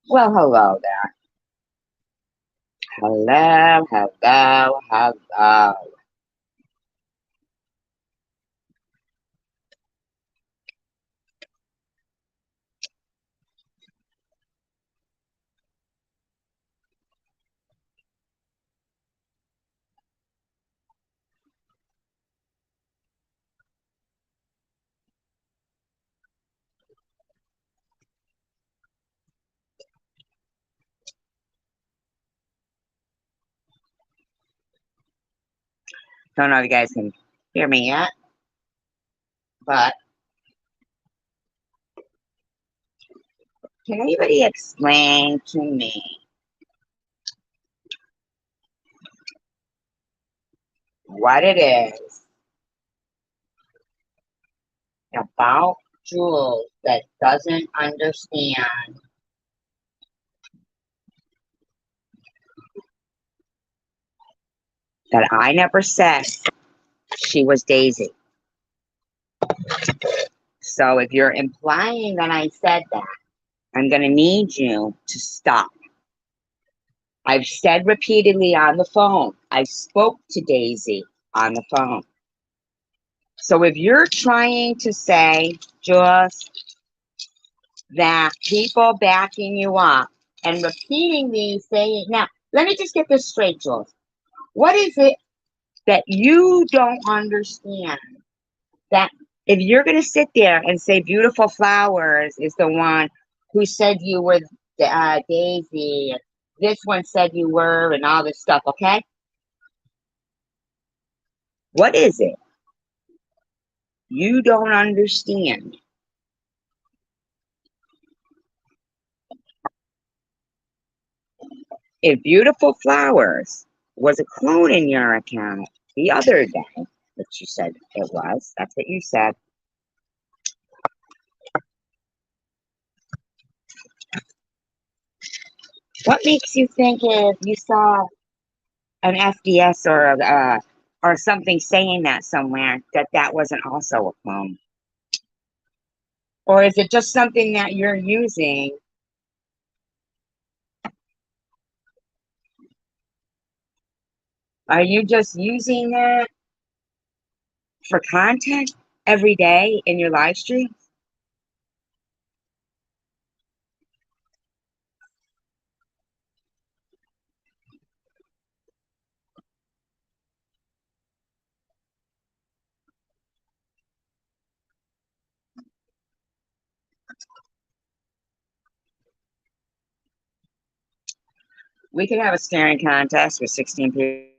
Well, hello there. Hello, hello, hello. Don't know if you guys can hear me yet, but can anybody explain to me what it is about Jules that doesn't understand that I never said she was Daisy? So if you're implying that I said that, I'm going to need you to stop. I've said repeatedly on the phone, I spoke to Daisy on the phone. So if you're trying to say just that people backing you up and repeating these saying, now, let me just get this straight, Jules. What is it that you don't understand? That if you're going to sit there and say Beautiful Flowers is the one who said you were Daisy, this one said you were, and all this stuff, okay? What is it you don't understand? If Beautiful Flowers was a clone in your account the other day, which you said it was, that's what you said. What makes you think if you saw an FDS or something saying that somewhere that that wasn't also a clone? Or is it just something that you're using? Are you just using that for content every day in your live stream? We could have a staring contest with 16 people.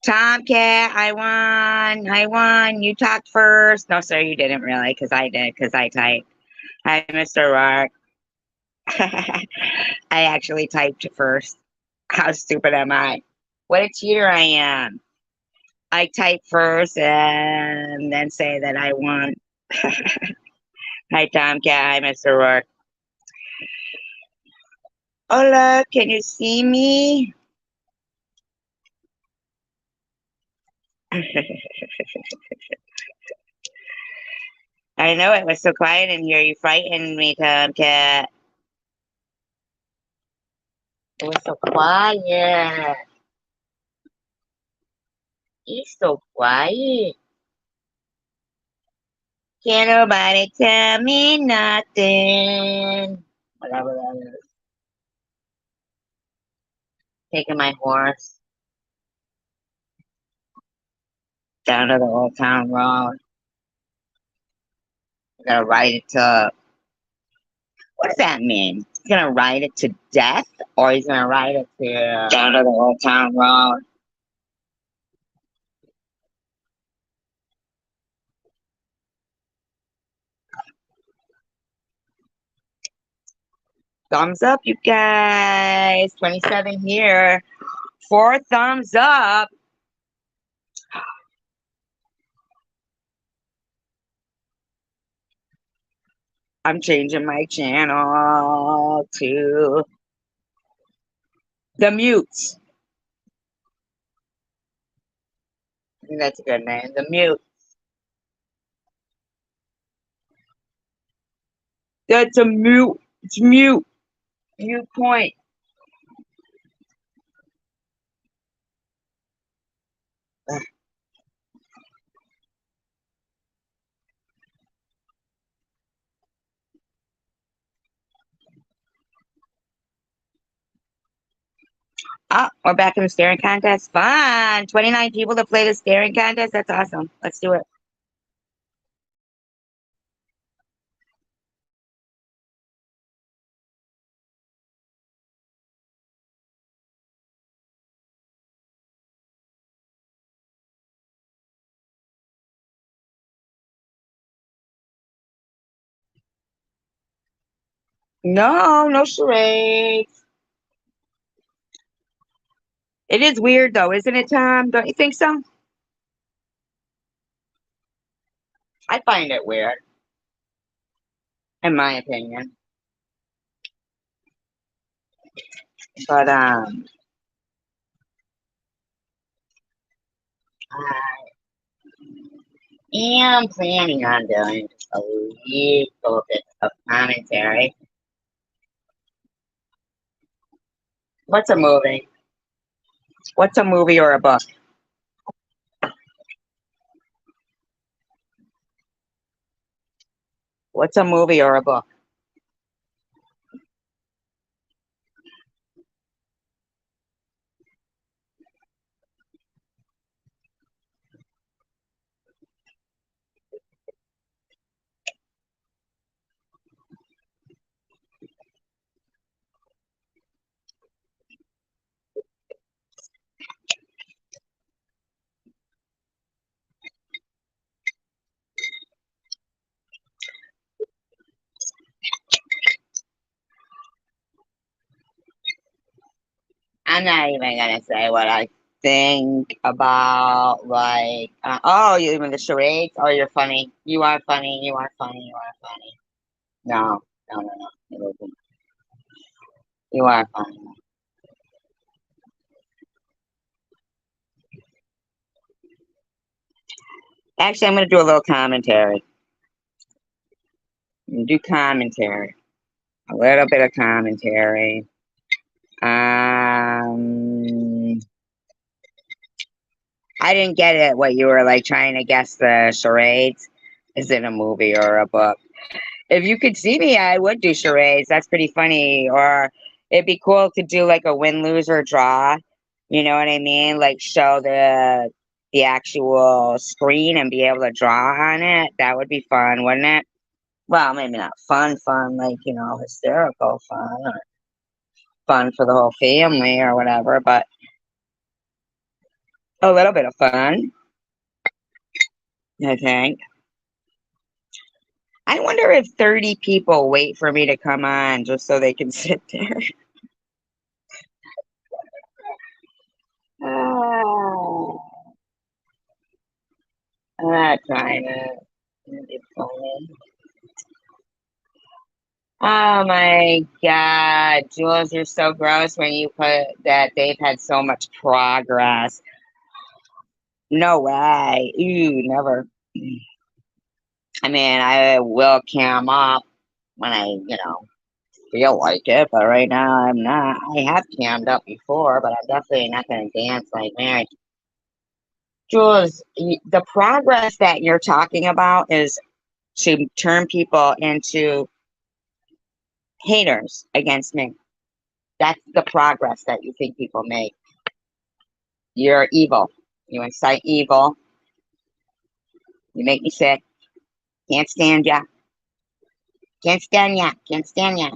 Tomcat, I won. I won. You talked first. No, sir, you didn't really, because I did, because I typed. Hi, Mr. Rock. I actually typed first. How stupid am I? What a cheater I am. I type first and then say that I won. Hi, Tomcat. Hi, Mr. Rourke. Hola, can you see me? I know it was so quiet in here. You frightened me, Tomcat. It was so quiet. He's so quiet. Can't nobody tell me nothing. Whatever that is. Taking my horse down to the Old Town Road. I'm gonna ride it to. What does that mean? He's gonna ride it to death, or he's gonna ride it to down to the Old Town Road. Thumbs up, you guys. 27 here. 4 thumbs up. I'm changing my channel to the Mutes. I think that's a good name. The Mute. That's a mute. It's mute. Mute point. Oh, we're back in the staring contest. Fun. 29 people to play the staring contest. That's awesome. Let's do it. No, no charades. It is weird though, isn't it, Tom? Don't you think so? I find it weird, in my opinion. But I am planning on doing a little bit of commentary. What's a movie? What's a movie or a book? What's a movie or a book? I'm not even gonna say what I think about like oh, you even the charades. Oh, you're funny. You are funny. You are funny. You are funny. No, no, no, no. You isn't. You are funny. Actually, I'm gonna do a little commentary. Do commentary. A little bit of commentary. I didn't get it. What you were like trying to guess the charades? Is it a movie or a book? If you could see me, I would do charades. That's pretty funny. Or it'd be cool to do like a win, lose, or draw. You know what I mean? Like show the actual screen and be able to draw on it. That would be fun, wouldn't it? Well, maybe not fun, like, hysterical fun or fun for the whole family or whatever, but a little bit of fun, I think. I wonder if 30 people wait for me to come on just so they can sit there. Oh, that kind of really funny. Oh my God, Jules, you're so gross when you put that they've had so much progress. No way. Ew, never. I mean, I will cam up when I feel like it, but right now I'm not. I have cammed up before, but I'm definitely not going to dance like Mary. Jules, the progress that you're talking about is to turn people into haters against me. That's the progress that you think people make. You're evil. You incite evil. You make me sick. Can't stand ya. Can't stand ya. Can't stand ya.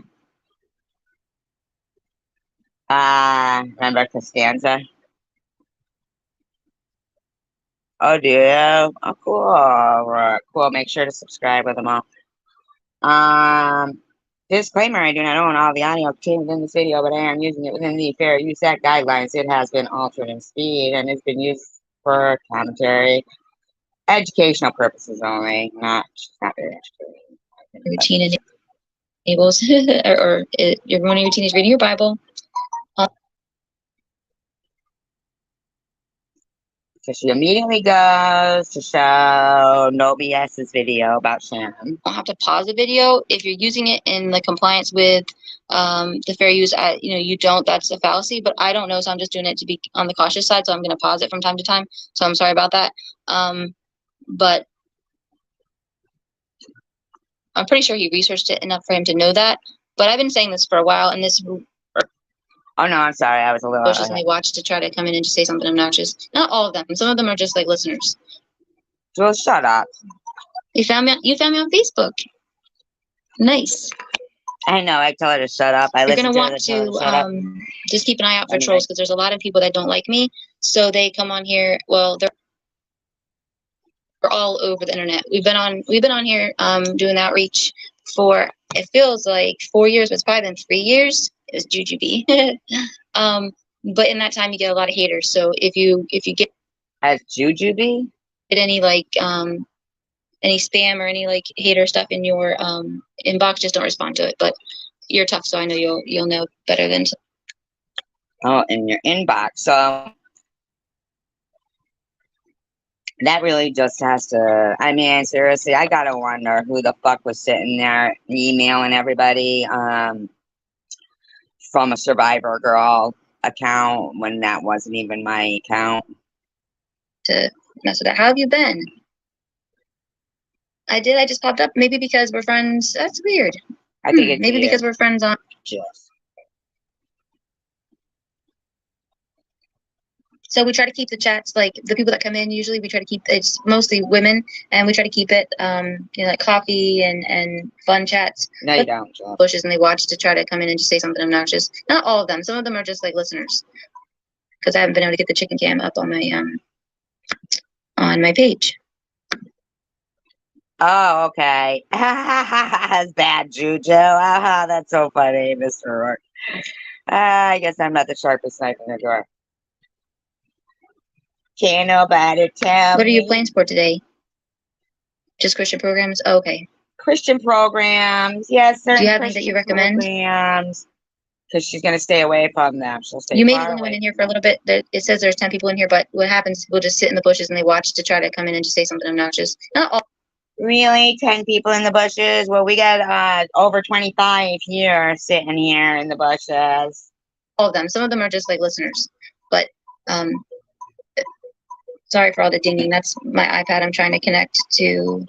Remember Costanza? Oh, do you? Oh, cool. Right. Cool. Make sure to subscribe with them all. Disclaimer, I do not own all the audio contained in this video, but I am using it within the Fair Use Act guidelines. It has been altered in speed and it's been used for commentary, educational purposes only, not very educating. Routine enables, you're going to your teenage reading your Bible. So she immediately goes to show No BS's video about Shannon. You don't have to pause the video if you're using it in the compliance with the fair use. You don't. That's a fallacy. But I don't know, so I'm just doing it to be on the cautious side. So I'm going to pause it from time to time. So I'm sorry about that. But I'm pretty sure he researched it enough for him to know that. But I've been saying this for a while, and this. Oh no, I'm sorry. I was a little. And they watch to try to come in and just say something obnoxious. Not all of them. Some of them are just like listeners. Well, shut up. You found me on Facebook. Nice. I know. I tell her to shut up. You're gonna want to just keep an eye out for trolls, because there's a lot of people that don't like me. So they come on here. Well, they're all over the internet. We've been on here doing outreach for, it feels like 4 years, but it's probably been 3 years. It was Jujubee. But in that time you get a lot of haters. So if you get as Jujubee, get any any spam or any like hater stuff in your inbox, just don't respond to it. But you're tough, so I know you'll know better than. Oh, in your inbox. So that really just has to. I mean, seriously, I gotta wonder who the fuck was sitting there emailing everybody from a Survivor Girl account when that wasn't even my account. To mess with that. How have you been? I did. I just popped up. Maybe because we're friends. That's weird. I think it's maybe because we're friends on. Just. So we try to keep the chats, like the people that come in, usually we try to keep, it's mostly women, and we try to keep it, like coffee and fun chats. No, you don't. Bushes, and they watch to try to come in and just say something obnoxious. Not all of them. Some of them are just like listeners. Because I haven't been able to get the chicken cam up on my page. Oh, okay. That's bad juju. Aha, that's so funny, Mr. Rourke. I guess I'm not the sharpest knife in the drawer. Can't nobody tell What are your me. plans for today? Just Christian programs? Oh, okay. Christian programs. Yes, do you have any that you recommend? Programs. Because she's going to stay away from them. She'll stay You may be the only one in here for a little bit. It says there's 10 people in here, but what happens, we'll just sit in the bushes and they watch to try to come in and just say something obnoxious. Not all. Really? 10 people in the bushes? Well, we got over 25 here sitting here in the bushes. All of them. Some of them are just like listeners. But sorry for all the dinging. That's my iPad. I'm trying to connect to.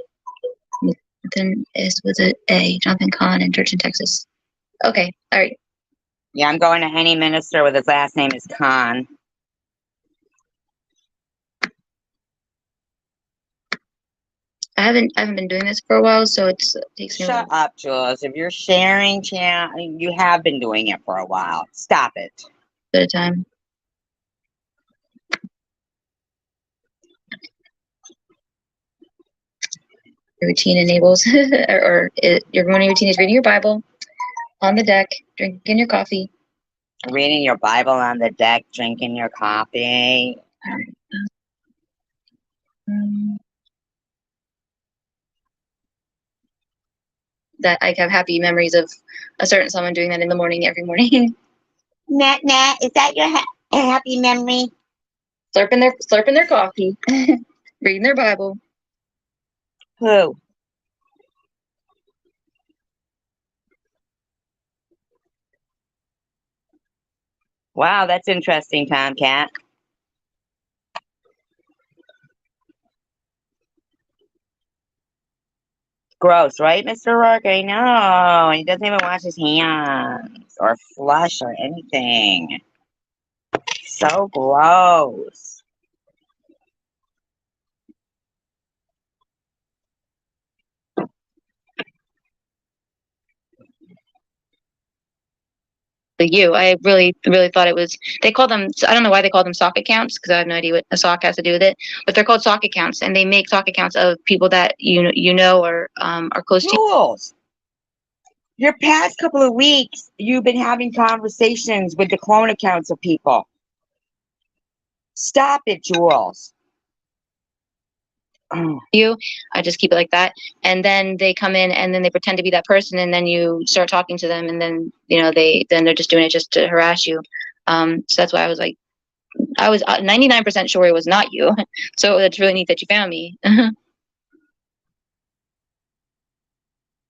Then is with it a Jonathan Kahn in Church in Texas. Okay. All right. Yeah, I'm going to any minister with his last name is Kahn. I haven't been doing this for a while, so it takes me. Shut up, Jules. If you're sharing, you have been doing it for a while. Stop it. At a time. routine enables, your morning routine is reading your Bible on the deck, drinking your coffee. Reading your Bible on the deck, drinking your coffee. That I have happy memories of a certain someone doing that in the morning every morning. Nat, is that your happy memory? slurping their coffee, reading their Bible. Who? Wow, that's interesting, Tomcat. Gross, right, Mr. Rourke? I know. He doesn't even wash his hands or flush or anything. So gross. I really thought it was, they call them, I don't know why they call them sock accounts, because I have no idea what a sock has to do with it, but they're called sock accounts, and they make sock accounts of people that you know or are close to. Jules, your past couple of weeks, you've been having conversations with the clone accounts of people. Stop it, Jules. You, I just keep it like that, and then they come in and then they pretend to be that person, and then you start talking to them, and then they're just doing it just to harass you. So that's why I was like, I was 99% sure it was not you. So that's really neat that you found me.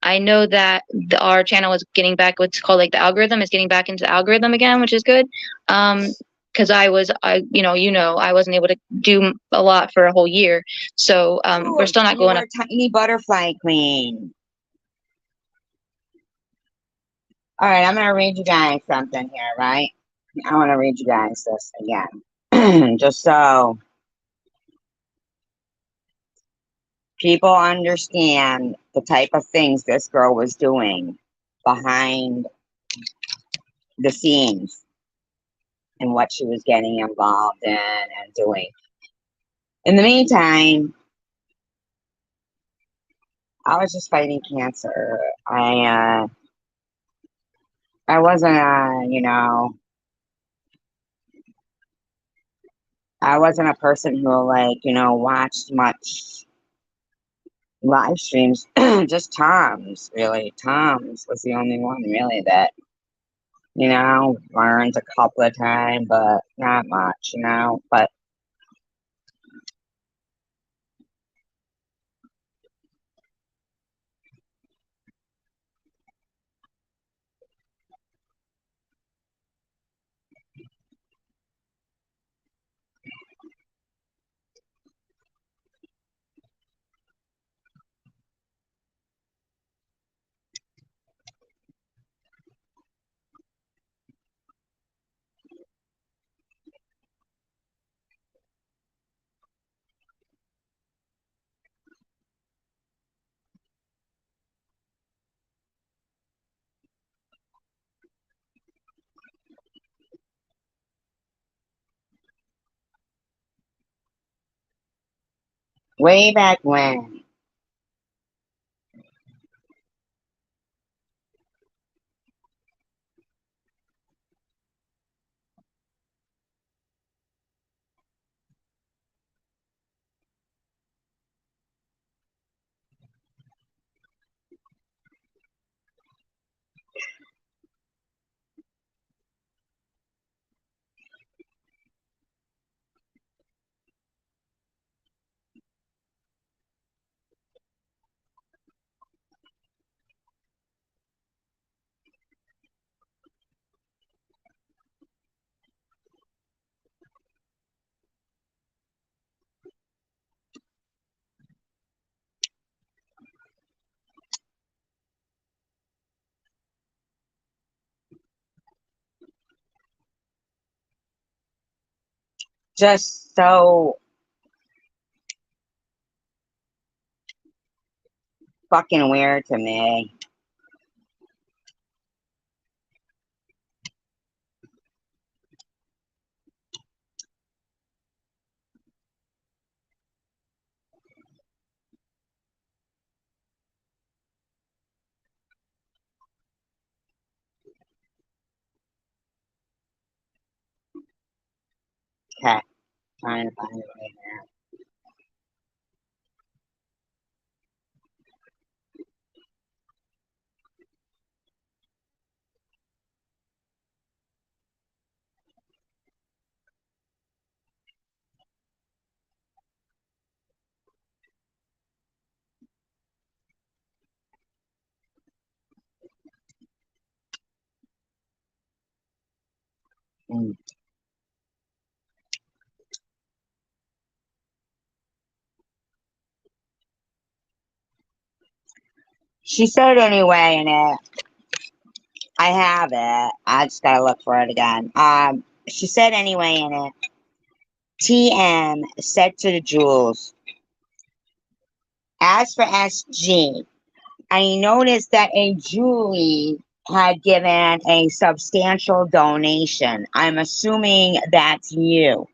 I know that our channel is getting back, what's called like the algorithm is getting back into the algorithm again, which is good. Because I wasn't able to do a lot for a whole year. So we're still not going up. Tiny butterfly queen. All right, I'm going to read you guys something here, right? I want to read you guys this again. Just so people understand the type of things this girl was doing behind the scenes and what she was getting involved in and doing. In the meantime, I was just fighting cancer. I wasn't, I wasn't a person who watched much live streams. Just Tom's, really. Tom's was the only one really that, learned a couple of times, but not much, but way back when. Just so fucking weird to me. Trying to find it right now. She said anyway in it. I have it. I just gotta look for it again. She said anyway in it. TM said to the Jules, as for SG, I noticed that a Julie had given a substantial donation. I'm assuming that's you.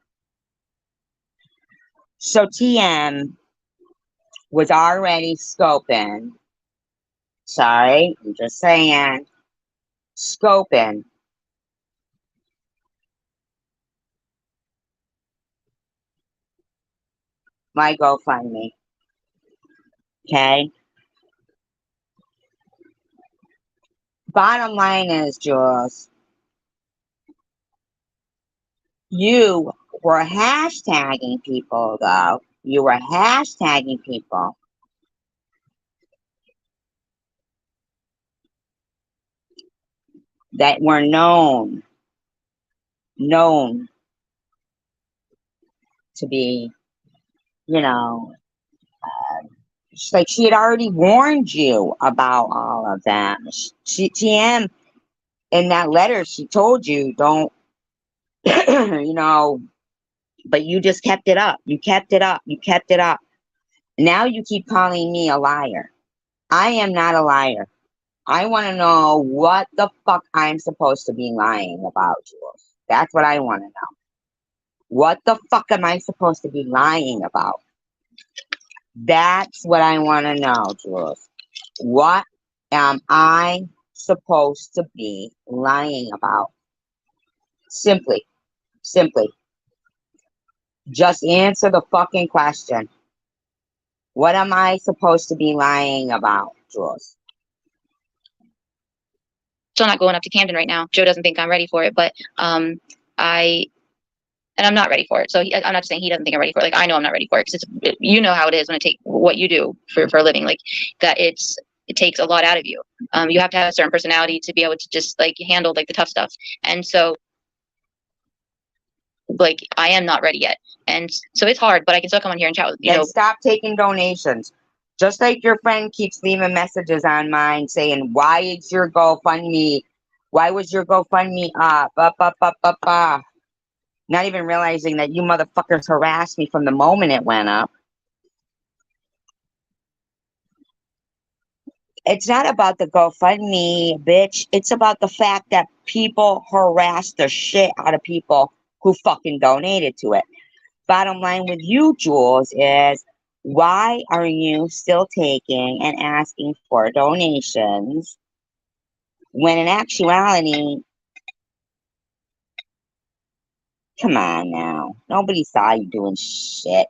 So TM was already scoping. Sorry, I'm just saying. Scoping. My GoFundMe. Okay? Bottom line is, Jules, you were hashtagging people, though. You were hashtagging people that were known to be, you know, like she had already warned you about all of that. TM, in that letter, she told you, don't, you know, but you just kept it up. You kept it up. You kept it up. Now you keep calling me a liar. I am not a liar. I want to know what the fuck I'm supposed to be lying about, Jules. That's what I want to know. What the fuck am I supposed to be lying about? That's what I want to know, Jules. What am I supposed to be lying about? Simply. Just answer the fucking question. What am I supposed to be lying about, Jules? Still not going up to Camden right now. Joe doesn't think I'm ready for it, but I'm not ready for it. So I'm not saying he doesn't think I'm ready for it. Like, I know I'm not ready for it because you know how it is when it takes what you do for a living, like that it takes a lot out of you. You have to have a certain personality to be able to just like handle like the tough stuff. And so like, I am not ready yet. And so it's hard, but I can still come on here and chat with, you know. Stop taking donations. Just like your friend keeps leaving messages on mine saying, why is your GoFundMe? Why was your GoFundMe up? Up. Not even realizing that you motherfuckers harassed me from the moment it went up. It's not about the GoFundMe, bitch. It's about the fact that people harass the shit out of people who fucking donated to it. Bottom line with you, Jules, is why are you still taking and asking for donations when in actuality, come on now, nobody saw you doing shit.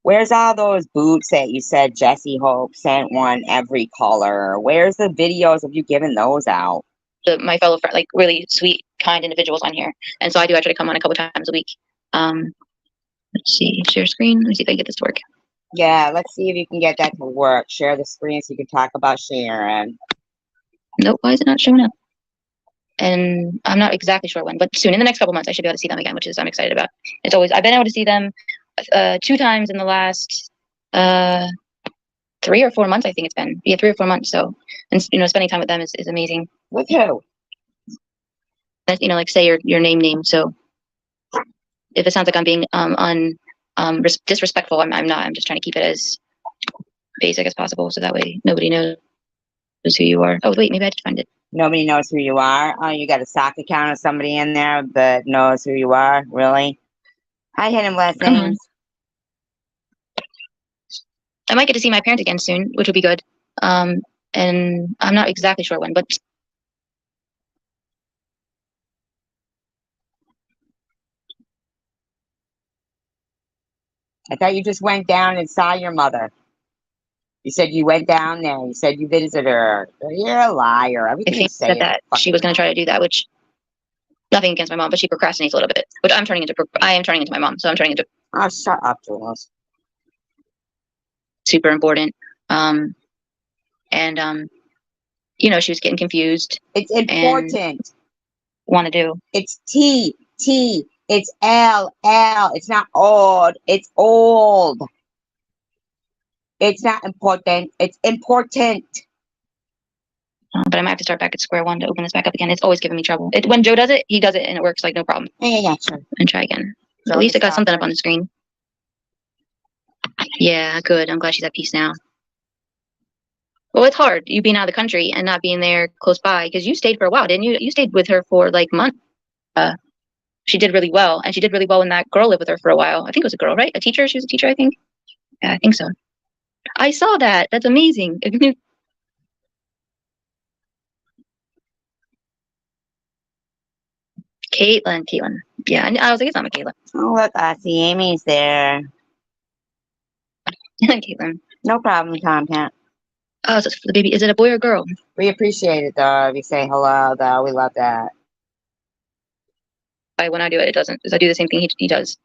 Where's all those boots that you said Jesse Hope sent one every color? Where's the videos of you giving those out? My fellow friend, like really sweet, kind individuals on here. And so I do actually come on a couple times a week. Let's see, share screen. Let me see if I can get this to work. Yeah, let's see if you can get that to work. Share the screen so you can talk about Sharon. Nope, why is it not showing up? And I'm not exactly sure when, but soon, in the next couple months, I should be able to see them again, which is I'm excited about. It's always, I've been able to see them 2 times in the last 3 or 4 months, I think it's been. Yeah, 3 or 4 months. So, and you know, spending time with them is amazing. With who? You know, like say your name. So if it sounds like I'm being disrespectful, I'm not. I'm just trying to keep it as basic as possible, so that way nobody knows who you are. Oh wait, maybe I did find it. Nobody knows who you are. Oh, you got a sock account of somebody in there that knows who you are. Really? I hit him last names. I might get to see my parents again soon, which would be good. And I'm not exactly sure when, but I thought you just went down and saw your mother. You said you went down there. You said you visited her. You're a liar. I Everything you think say said is a that she fucking was going lie. to try to do that, which nothing against my mom, but she procrastinates a little bit, which I am turning into my mom. So I'm turning into Oh, shut up, Jules. super important. Um, and, she was getting confused It's and important. want to do. It's T, T. It's L, L. It's not old. It's old. It's not important. It's important. But I might have to start back at square one to open this back up again. It's always giving me trouble. When Joe does it, he does it and it works like no problem. Yeah, sure. And try again. So At least it got stop something up her. on the screen. Yeah, good. I'm glad she's at peace now. Well, it's hard you being out of the country and not being there close by because you stayed for a while, didn't you? You stayed with her for like months. She did really well, and she did really well when that girl lived with her for a while. I think it was a girl, right? A teacher. She was a teacher, I think. Yeah, I think so. I saw that. That's amazing. Caitlin. Yeah, I was like, it's not Michaela. Oh, look, I see Amy's there. Caitlin. No problem, Tomcat. Oh, so it's for the baby. Is it a boy or a girl? We appreciate it, though. If you say hello, though, we love that. When I do it, it doesn't. Because I do the same thing he does.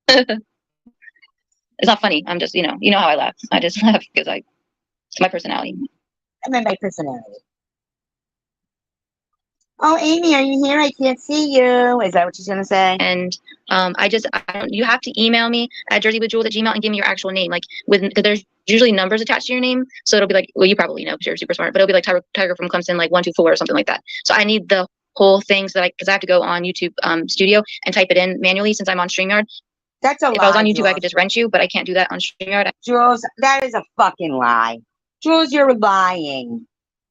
It's not funny. I'm just, you know how I laugh. I just laugh because it's my personality. I'm in my personality. Oh, Amy, are you here? I can't see you. Is that what she's gonna say? And you have to email me at jerseywithjules@gmail and give me your actual name. Like because there's usually numbers attached to your name. So it'll be like, well, you probably know because you're super smart, but it'll be like Tiger from Clemson, like 124 or something like that. So I need the whole thing because I have to go on YouTube Studio and type it in manually since I'm on StreamYard. That's a lie. If I was on YouTube, Jules. I could just rent you, but I can't do that on StreamYard. Jules, that is a fucking lie. Jules, you're lying.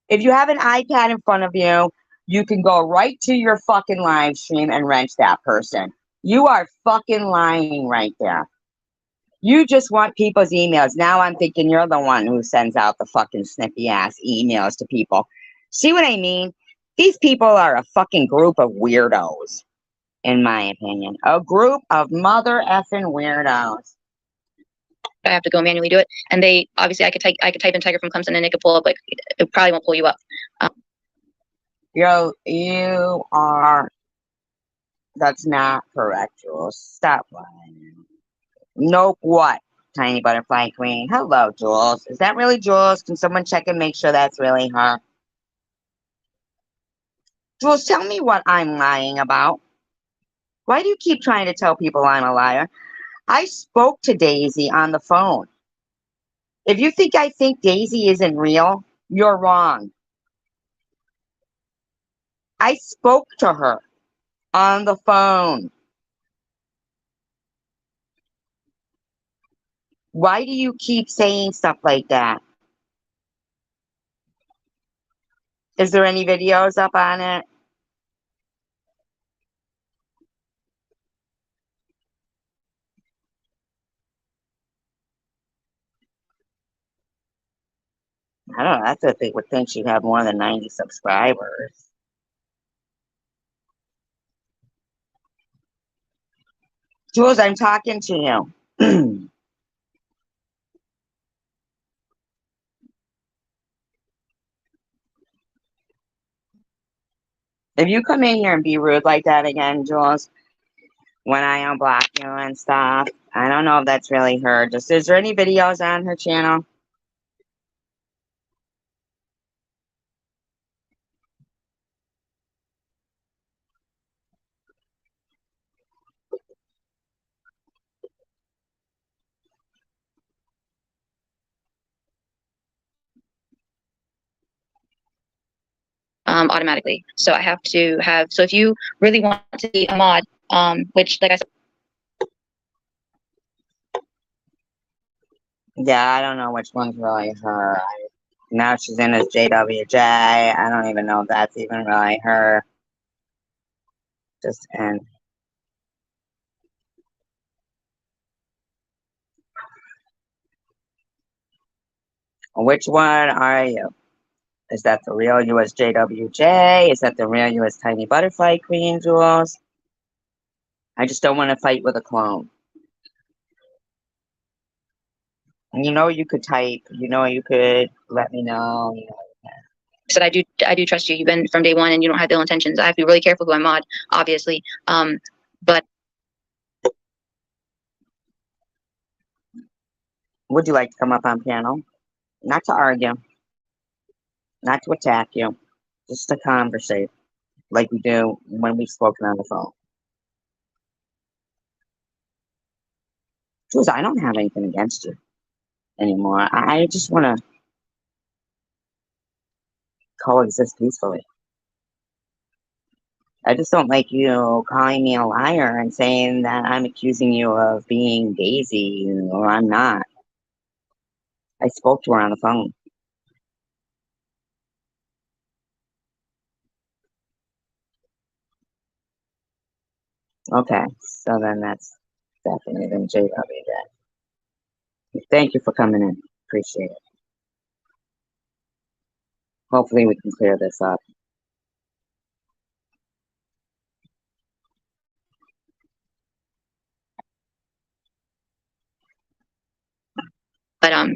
If you have an iPad in front of you, you can go right to your fucking live stream and rent that person. You are fucking lying right there. You just want people's emails. Now I'm thinking you're the one who sends out the fucking snippy ass emails to people. See what I mean? These people are a fucking group of weirdos, in my opinion. A group of mother effing weirdos. I have to go manually do it, and they obviously I could type in Tiger from Clemson and it could pull up like it probably won't pull you up. You are. That's not correct, Jules. Stop lying. Nope. What? Tiny butterfly queen. Hello, Jules. Is that really Jules? Can someone check and make sure that's really her? Jules, tell me what I'm lying about. Why do you keep trying to tell people I'm a liar? I spoke to Daisy on the phone. If you think I think Daisy isn't real, you're wrong. I spoke to her on the phone. Why do you keep saying stuff like that? Is there any videos up on it? I don't know. That's what they would think she'd have more than 90 subscribers. Jules, I'm talking to you. If you come in here and be rude like that again, Jules, when I unblock you and stuff, I don't know if that's really her. Just is there any videos on her channel? Automatically. So I have to have. So if you really want to be a mod, which like I said. Yeah, I don't know which one's really her. Now she's in as JWJ. I don't even know if that's even really her. Just end. Which one are you? Is that the real USJWJ? Is that the real US Tiny Butterfly Queen, Jules? I just don't want to fight with a clone. And you could type, you could let me know. Said I do trust you. You've been from day one, and you don't have ill intentions. I have to be really careful who I mod, obviously. But would you like to come up on panel? Not to argue, not to attack you, just to conversate like we do when we've spoken on the phone. Jules, I don't have anything against you anymore. I just want to coexist peacefully. I just don't like you calling me a liar and saying that I'm accusing you of being Daisy, or I'm not. I spoke to her on the phone. Okay, so then that's definitely then JW then. Thank you for coming in. Appreciate it. Hopefully we can clear this up.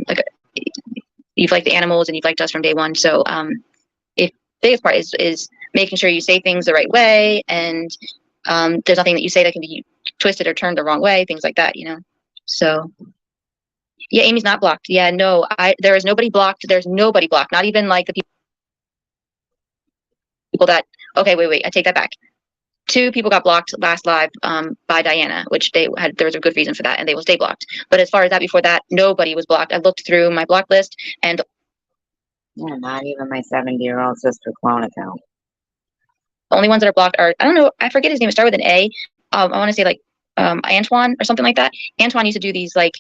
like you've liked the animals and you've liked us from day one. So if biggest part is making sure you say things the right way, and there's nothing that you say that can be twisted or turned the wrong way, things like that. So yeah, Amy's not blocked. Yeah, no, there is nobody blocked. There's nobody blocked. Not even like the people that. Okay, wait. I take that back. 2 people got blocked last live by Diana, which there was a good reason for that, and they will stay blocked. But as far as that, before that, nobody was blocked. I looked through my block list, and yeah, not even my 70-year-old sister clone account. the only ones that are blocked are, I don't know, I forget his name. It started with an A. I want to say like Antoine or something like that. Antoine used to do these like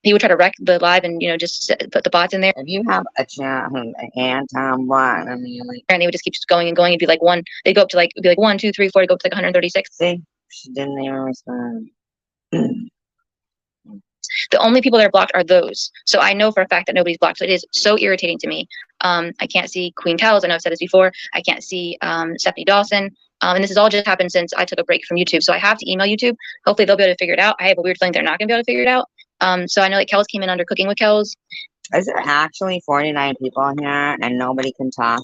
he would try to wreck the live and just put the bots in there. If you have a chat, Anton what? I mean, like, and they would just keep going and going. It'd be like one. They'd go up to like it'd be like 1, 2, 3, 4 to go up to like 136. See, she didn't even respond. The only people that are blocked are those. So I know for a fact that nobody's blocked. So it is so irritating to me. I can't see Queen Tells. I know I've said this before. I can't see Stephanie Dawson. And this has all just happened since I took a break from YouTube. So I have to email YouTube. Hopefully they'll be able to figure it out. I have a weird feeling they're not going to be able to figure it out. So I know that Kells came in under Cooking with Kells. Is there actually 49 people in here and nobody can talk?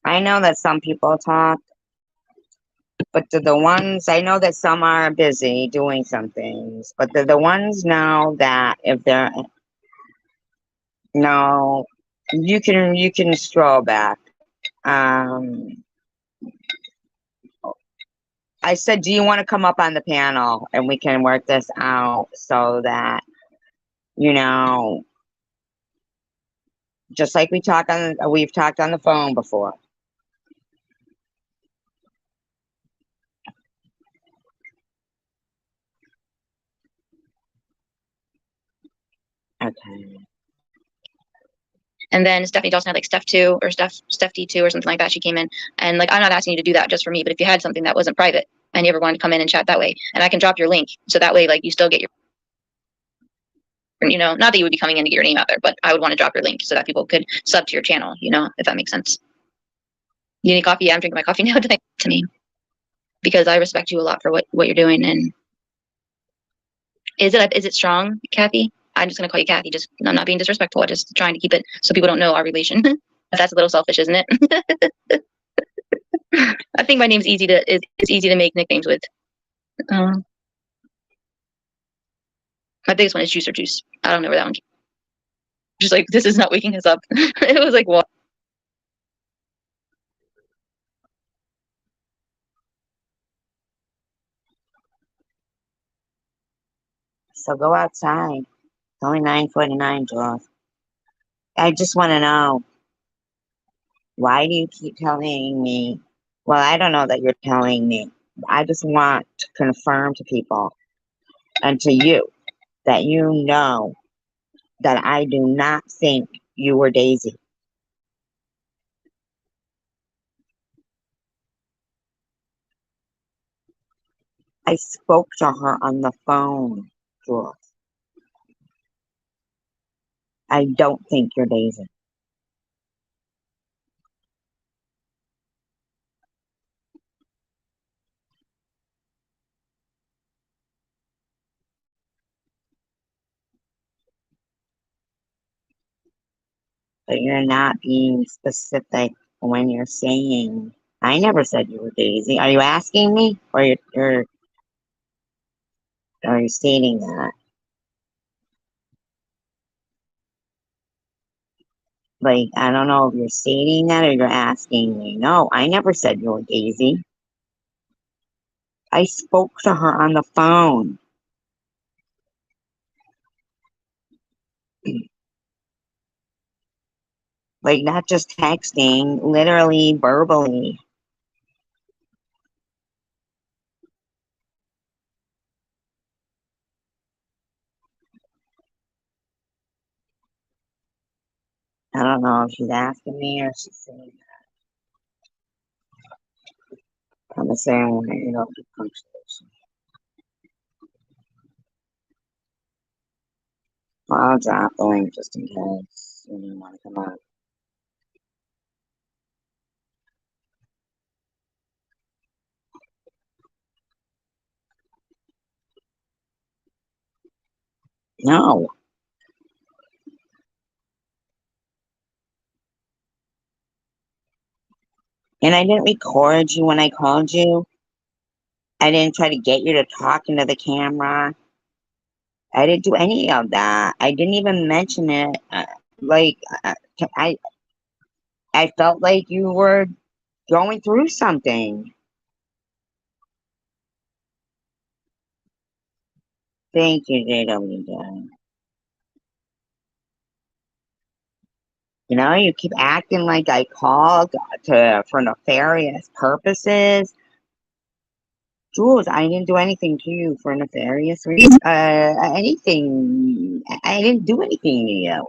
I know that some people talk, but the ones, I know that some are busy doing some things, but the ones now that if they're, no, you can scroll back. I said, do you want to come up on the panel and we can work this out so that, just like we've talked on the phone before. Okay. And then Stephanie Dawson had like Steph 2 or Steph D2 or something like that. She came in, and like I'm not asking you to do that just for me, but if you had something that wasn't private and you ever wanted to come in and chat that way, and I can drop your link, so that way like you still get your, not that you would be coming in to get your name out there, but I would want to drop your link so that people could sub to your channel, if that makes sense. You need coffee? Yeah, I'm drinking my coffee now tonight to me, because I respect you a lot for what you're doing. And is it strong, Kathy? I'm just gonna call you Kathy. I'm not being disrespectful. I'm just trying to keep it so people don't know our relation. That's a little selfish, isn't it? I think my name's easy to make nicknames with. My biggest one is Juice or Juice. I don't know where that one came. Just like, this is not waking us up. It was like, what? So go outside. It's only 9:49, Jules. I just want to know, why do you keep telling me? Well, I don't know that you're telling me. I just want to confirm to people and to you that that I do not think you were Daisy. I spoke to her on the phone, Jules. I don't think you're Daisy. But you're not being specific when you're saying, I never said you were Daisy. Are you asking me? Or are you stating that? Like, I don't know if you're stating that or you're asking me. No, I never said you were Daisy. I spoke to her on the phone. Like, not just texting, literally, verbally. I don't know if she's asking me or she's saying that. I'm saying I want to, do punctuation. Well, I'll drop the link just in case you want to come on. No. And I didn't record you when I called you. I didn't try to get you to talk into the camera. I didn't do any of that. I didn't even mention it. Like, I, I felt like you were going through something. Thank you, JWJ. You keep acting like I called for nefarious purposes. Jules, I didn't do anything to you for nefarious reasons. Anything. I didn't do anything to you.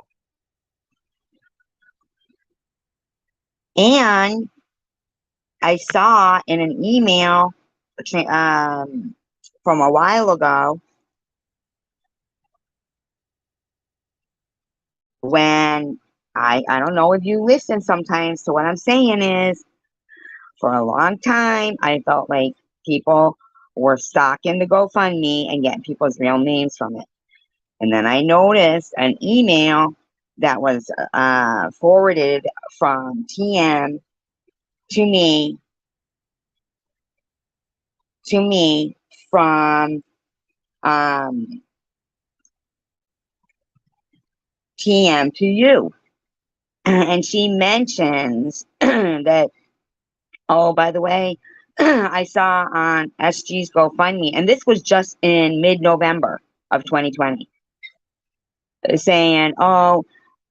And I saw in an email from a while ago when I don't know if you listen sometimes to what I'm saying is for a long time I felt like people were stalking the GoFundMe and getting people's real names from it. And then I noticed an email that was forwarded from TM to me from TM to you. And she mentions that, oh, by the way, I saw on SG's GoFundMe, and this was just in mid-November of 2020, saying, oh,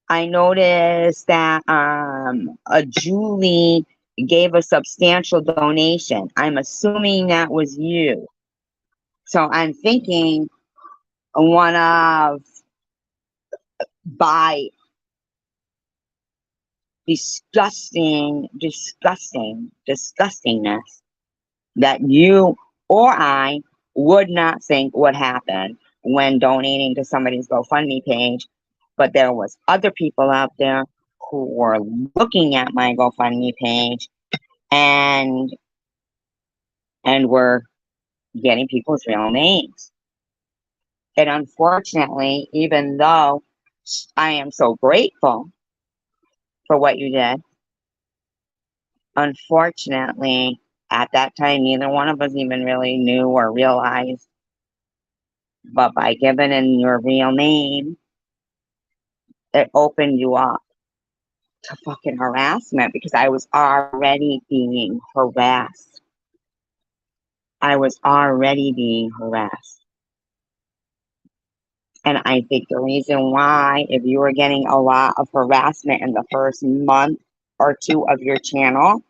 I noticed that a Julie gave a substantial donation. I'm assuming that was you. So I'm thinking one of by disgustingness that you or I would not think would happen when donating to somebody's GoFundMe page. But there was other people out there who were looking at my GoFundMe page and were getting people's real names. And unfortunately, even though I am so grateful for what you did, unfortunately, at that time, neither one of us even really knew or realized. But by giving in your real name, it opened you up to fucking harassment because I was already being harassed. I was already being harassed. And I think the reason why, if you were getting a lot of harassment in the first month or two of your channel,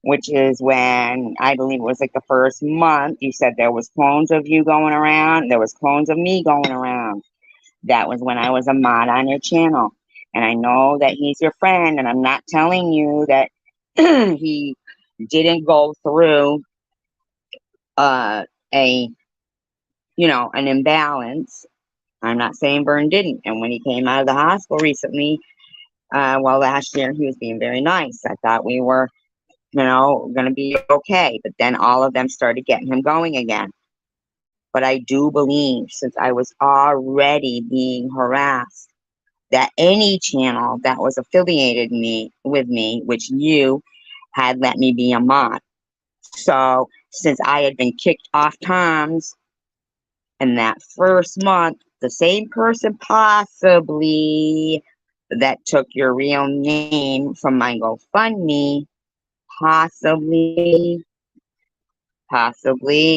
which is when I believe it was like the first month, you said there was clones of you going around, there was clones of me going around. That was when I was a mod on your channel. And I know that he's your friend, and I'm not telling you that he didn't go through a an imbalance. I'm not saying Vern didn't. And when he came out of the hospital recently, well, last year, he was being very nice. I thought we were, going to be okay. But then all of them started getting him going again. But I do believe, since I was already being harassed, that any channel that was affiliated with me, which you had let me be a mod. So since I had been kicked off Tom's in that first month, the same person possibly that took your real name from my GoFundMe, possibly,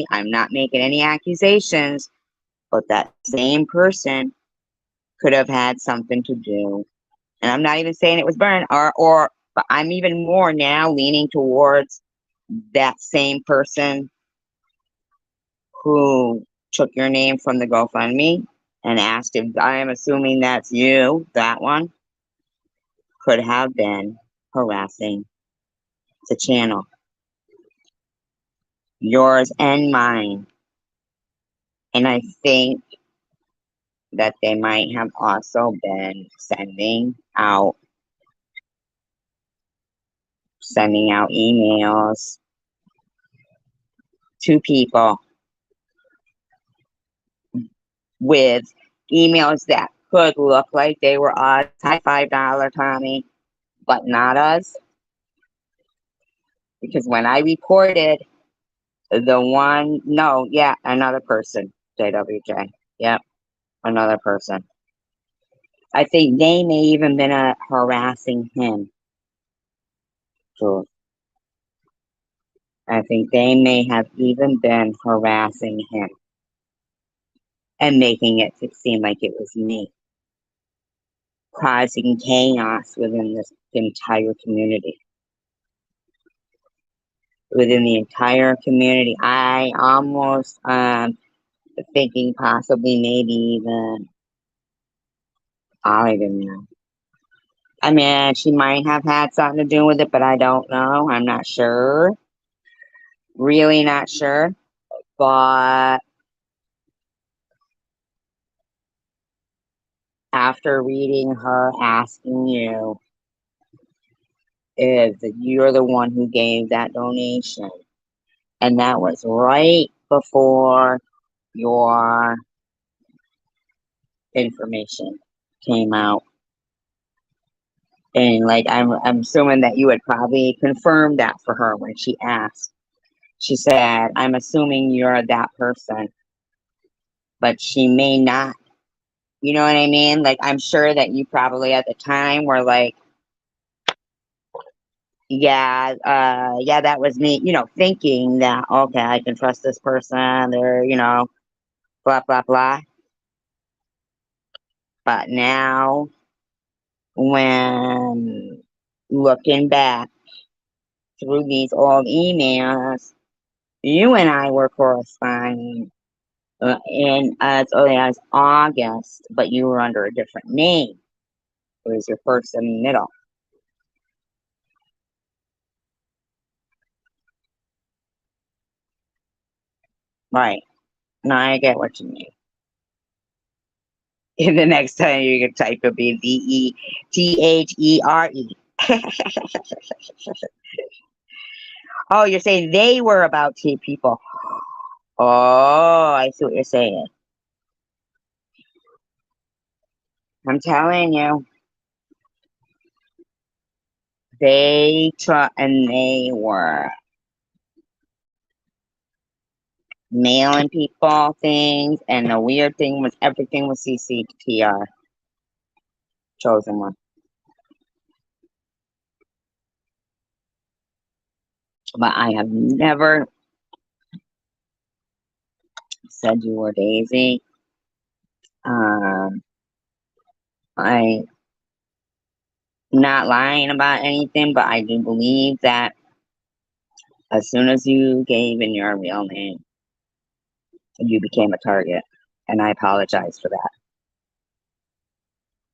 I'm not making any accusations, but that same person could have had something to do. And I'm not even saying it was Vern, but I'm even more now leaning towards that same person who took your name from the GoFundMe and asked if, I am assuming that's you, that one, could have been harassing the channel, yours and mine. And I think that they might have also been sending out emails to people with emails that could look like they were us. Hi, $5 Tommy, but not us. Because when I reported another person, JWJ. Yep, another person. I think they may even been harassing him. Too. I think they may have even been harassing him and making it seem like it was me, causing chaos within this entire community. Within the entire community, I almost thinking possibly maybe even I don't even know. I mean, she might have had something to do with it, but I don't know. I'm not sure. Really not sure. But after reading her asking you if you're the one who gave that donation, and that was right before your information came out. And like I'm assuming that you had probably confirmed that for her when she asked. She said, I'm assuming you're that person, but she may not. You know what I mean? Like, I'm sure that you probably at the time were like, yeah, that was me, thinking that, okay, I can trust this person, they're, blah, blah, blah. But now, when looking back through these old emails, you and I were corresponding in as early as August, but you were under a different name. It was your first and middle. Right. Now I get what you mean. And the next time you can type it'll be VETHERE. Oh, you're saying they were about two people. Oh, I see what you're saying. I'm telling you. They were mailing people things, and the weird thing was everything was CCTR. Chosen one. But I have never said you were Daisy. I'm not lying about anything, but I do believe that as soon as you gave in your real name, you became a target. And I apologize for that.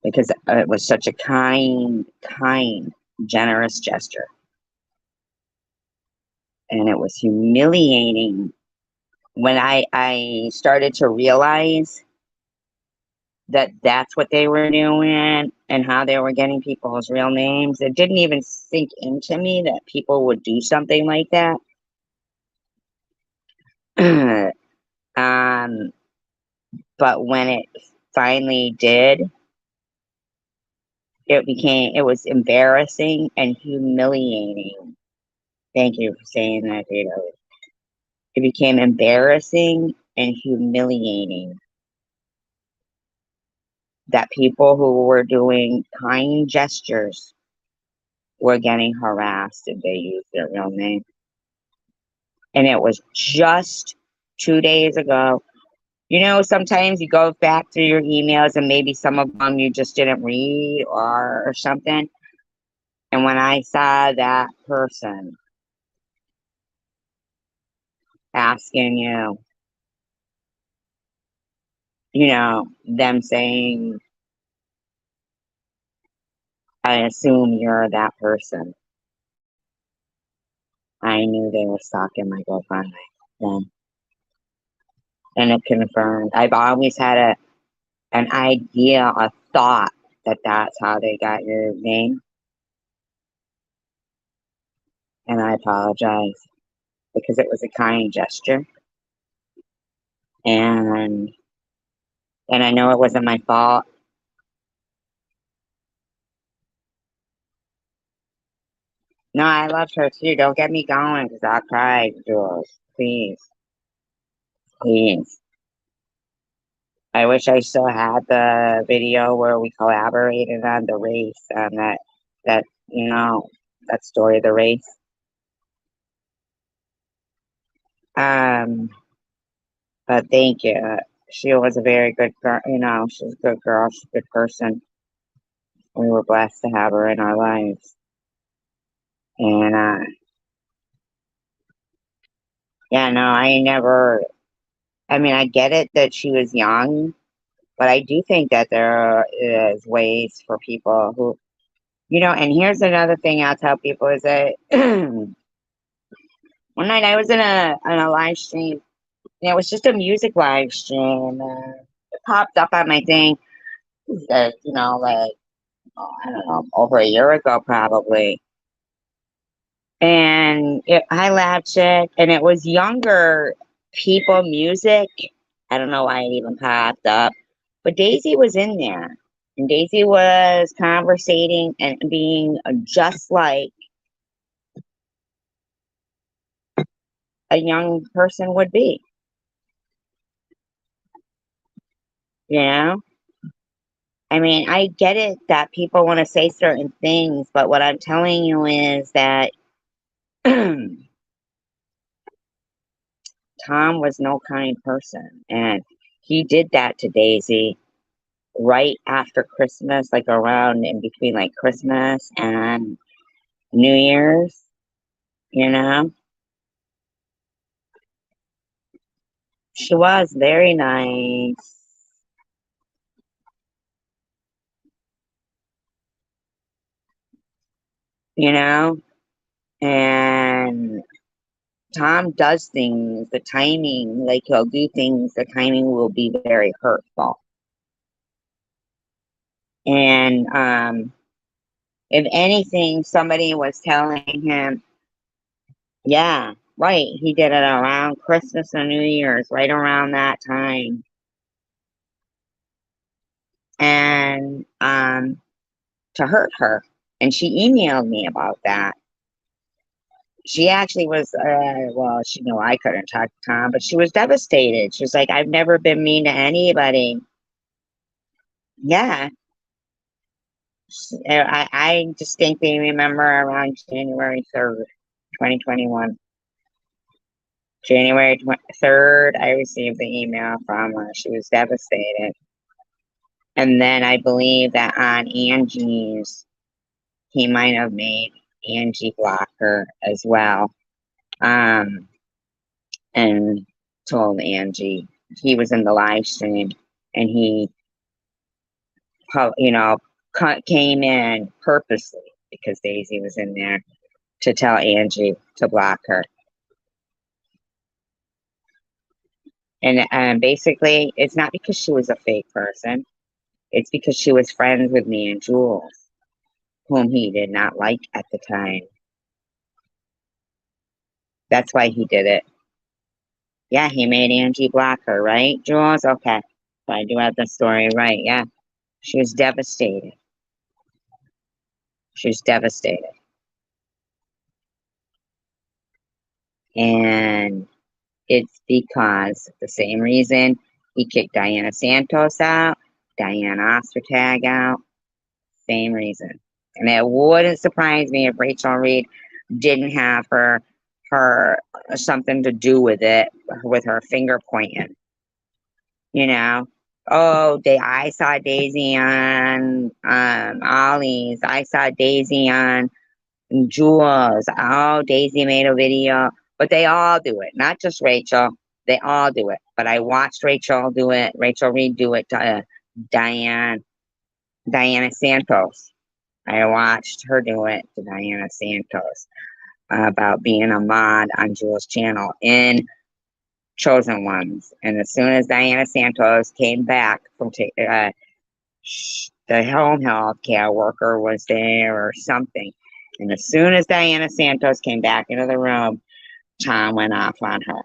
Because it was such a kind, generous gesture. And it was humiliating when I started to realize that that's what they were doing and how they were getting people's real names. It didn't even sink into me that people would do something like that. um, but when it finally did, it was embarrassing and humiliating. Thank you for saying that, Data. It became embarrassing and humiliating that people who were doing kind gestures were getting harassed if they used their real name. And it was just 2 days ago. You know, sometimes you go back through your emails and maybe some of them you just didn't read or something. And when I saw that person asking you, you know, them saying, I assume you're that person. I knew they were stalking my girlfriend then. And it confirmed. I've always had an idea, a thought that that's how they got your name. And I apologize because it was a kind gesture. And I know it wasn't my fault. No, I loved her too. Don't get me going because I'll cry, Jules. Please. Please. I wish I still had the video where we collaborated on the race, you know, that story of the race. But thank you. She was a very good girl, you know, she's a good girl, she's a good person. We were blessed to have her in our lives. And yeah, no, I mean, I get it that she was young, but I do think that there is ways for people who, you know, and here's another thing I'll tell people is that one night I was in a live stream, and it was just a music live stream. It popped up on my thing, you know, like, oh, I don't know, over a year ago probably. And I laughed it, and it was younger people music. I don't know why it even popped up, but Daisy was in there, and Daisy was conversating and being just like a young person would be, you know? I mean, I get it that people want to say certain things, but what I'm telling you is that Tom was no kind person, and he did that to Daisy right after Christmas, like around in between like Christmas and New Year's, you know? She was very nice, you know? And Tom does things, the timing, like he'll do things, the timing will be very hurtful. And if anything, somebody was telling him, yeah, right, he did it around Christmas and New Year's, right around that time. And to hurt her. And she emailed me about that. She actually was, well, she knew I couldn't talk to Tom, but she was devastated. She was like, I've never been mean to anybody. Yeah. I distinctly remember around January 3rd, 2021. January 3rd, I received the email from her. She was devastated. And then I believe that on Angie's, he might have made Angie block her as well. And told Angie he was in the live stream and he, you know, came in purposely because Daisy was in there to tell Angie to block her. And basically, it's not because she was a fake person. It's because she was friends with me and Jules, whom he did not like at the time. That's why he did it. Yeah, he made Angie block her, right, Jules? Okay. So I do have the story right. Yeah. She was devastated. She was devastated. And it's because the same reason he kicked Diana Santos out, Diana Ostertag out, same reason. And it wouldn't surprise me if Rachel Reed didn't have her something to do with it, with her finger pointing. You know, oh, I saw Daisy on Ollie's. I saw Daisy on Jules. Oh, Daisy made a video, but they all do it, not just Rachel. They all do it. But I watched Rachel do it. Rachel Reed do it to Diana Santos. I watched her do it to Diana Santos about being a mod on Jules' channel in Chosen Ones. And as soon as Diana Santos came back from the home health care worker was there or something. And as soon as Diana Santos came back into the room, Tom went off on her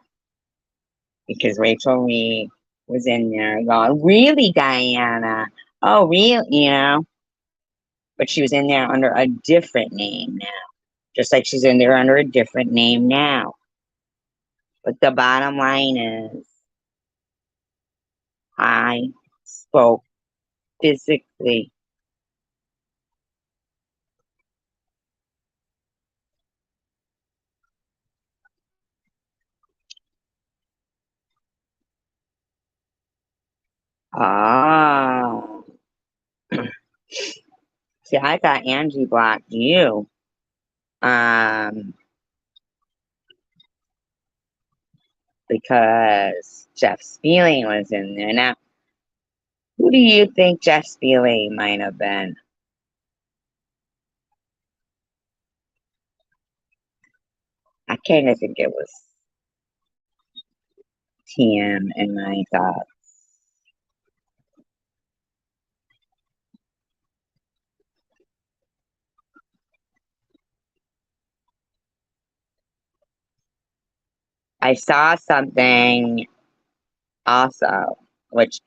because Rachel Reed was in there going, really, Diana? Oh, really? You know? But she was in there under a different name now, just like she's in there under a different name now. But the bottom line is, I spoke physically. Oh. See, I thought Angie blocked you. Um, because Jeff Spealing was in there. Now, who do you think Jeff Spealing might have been? I kind of think it was TM in my thoughts. I saw something also, which,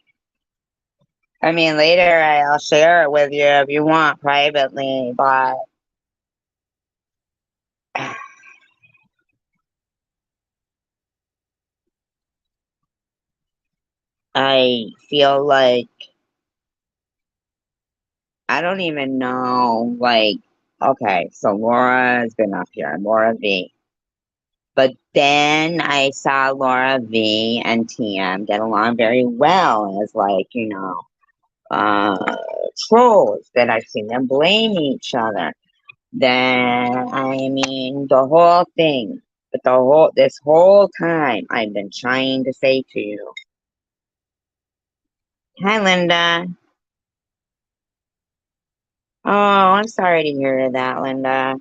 I mean, later I'll share it with you if you want privately, but I feel like I don't even know, like, okay, so Laura has been up here, Laura V. But then I saw Laura V and TM get along very well as, like, uh, trolls. That I've seen them blame each other. Then, I mean, the whole thing. But this whole time, I've been trying to say to you, hi, Linda. Oh, I'm sorry to hear that, Linda.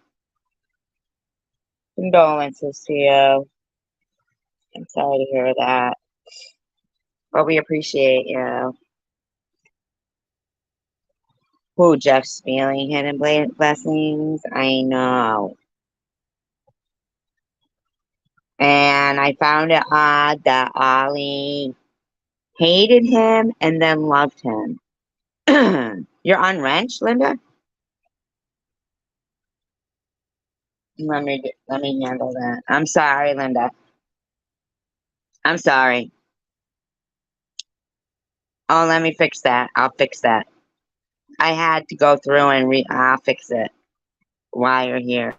Condolences to you. I'm sorry to hear that. But we appreciate you. Who, Jeff Spealing, Hidden Blessings? I know. And I found it odd that Ollie hated him and then loved him. You're on wrench, Linda? Let me handle that. I'm sorry, Linda. I'm sorry. Oh, let me fix that. I'll fix that. I had to go through and I'll fix it while you're here.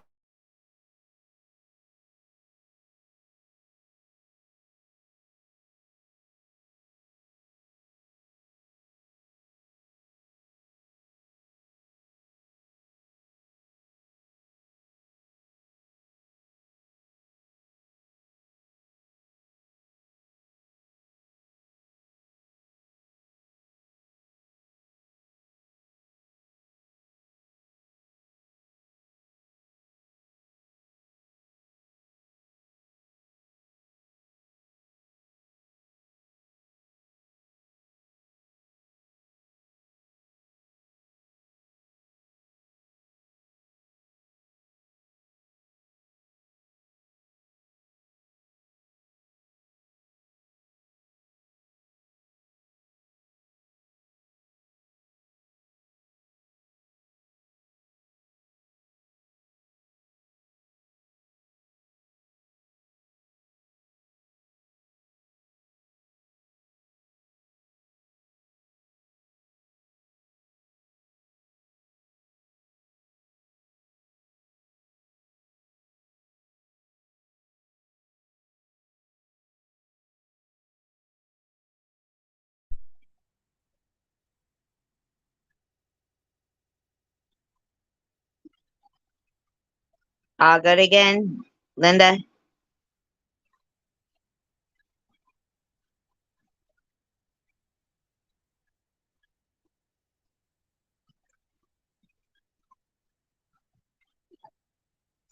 All good again, Linda?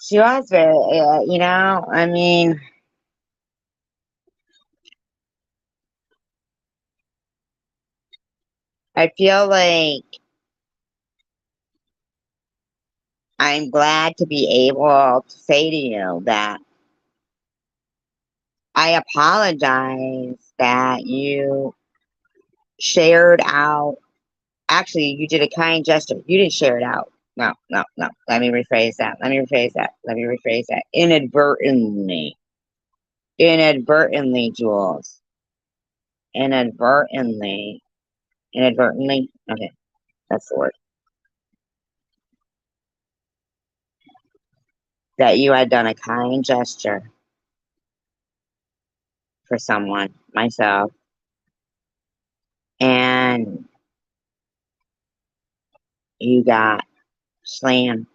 She was very, I mean, I feel like I'm glad to be able to say to you that I apologize that you shared out. Actually, you did a kind gesture. You didn't share it out. No, no, no. Let me rephrase that. Let me rephrase that. Let me rephrase that. Inadvertently. Inadvertently, Jules. Inadvertently. Inadvertently. Okay, that's the word. That you had done a kind gesture for someone, myself, and you got slammed.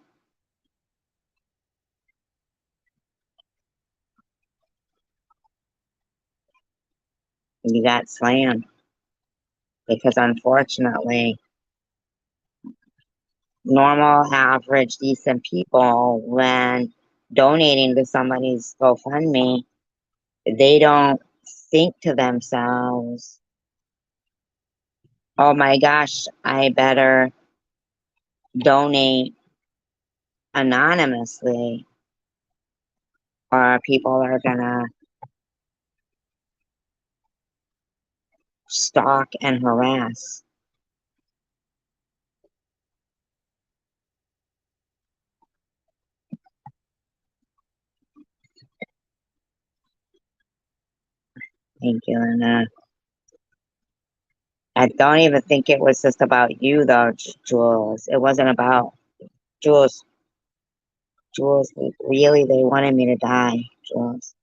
You got slammed because unfortunately, normal, average, decent people, when donating to somebody's GoFundMe, they don't think to themselves, oh my gosh, I better donate anonymously or people are gonna stalk and harass. Thank you, and I don't even think it was just about you though, Jules. It wasn't about Jules. Jules, really, they wanted me to die, Jules.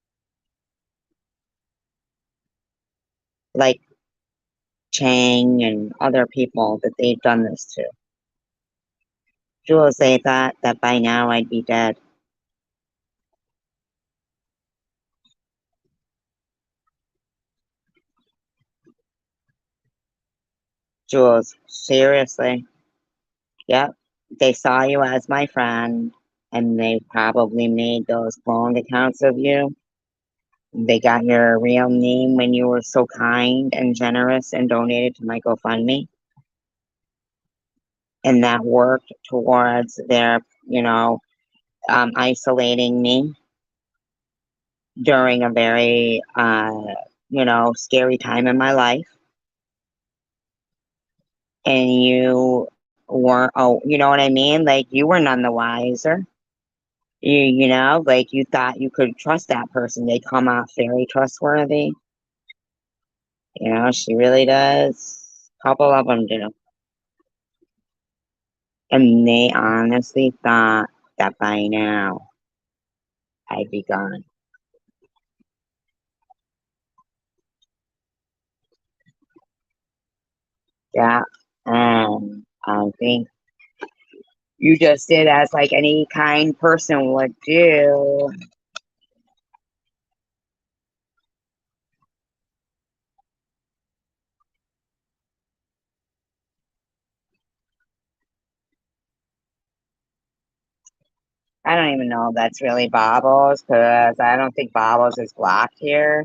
Like Chang and other people that they've done this to. Jules, they thought that by now I'd be dead. Jules, seriously. Yep. They saw you as my friend and they probably made those cloned accounts of you. They got your real name when you were so kind and generous and donated to my GoFundMe. And that worked towards their, isolating me during a very, scary time in my life. And you weren't, oh, you know what I mean? Like you were none the wiser. Like you thought you could trust that person. They come out very trustworthy. She really does. A couple of them do. And they honestly thought that by now I'd be gone. Yeah. And I think you just did as like any kind person would do. I don't even know if that's really Bobbles because I don't think Bobbles is blocked here.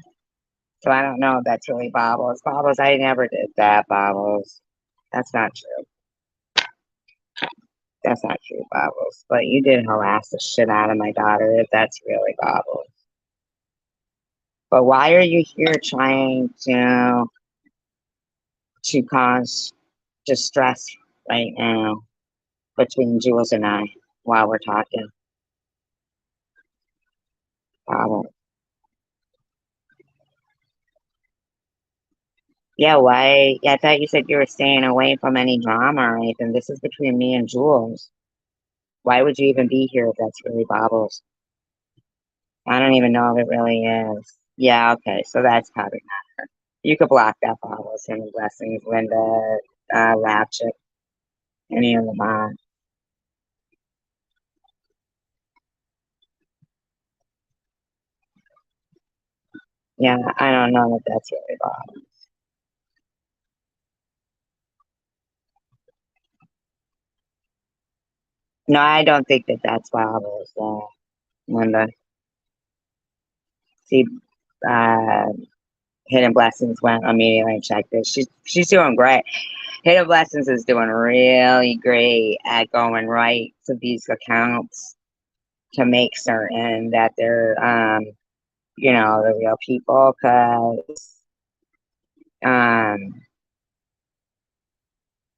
So I don't know if that's really Bobbles. Bobbles, I never did that, Bobbles. That's not true. That's not true, Bobbles. But you did harass the shit out of my daughter if that's really Bobbles. But why are you here trying to cause distress right now between Jules and I while we're talking? Bobbles. Yeah, why? Yeah, I thought you said you were staying away from any drama or anything. This is between me and Jules. Why would you even be here if that's really Bobbles? I don't even know if it really is. Yeah, okay, so that's probably not her. You could block that Bobbles and blessings, Linda, Ratchet, any of them on. Yeah, I don't know that that's really wrong. No, I don't think that that's marvelous, Linda. See, uh, Hidden Blessings went immediately and checked it. She's doing great. Hidden Blessings is doing really great at going right to these accounts to make certain that they're, the real people. Cause, um,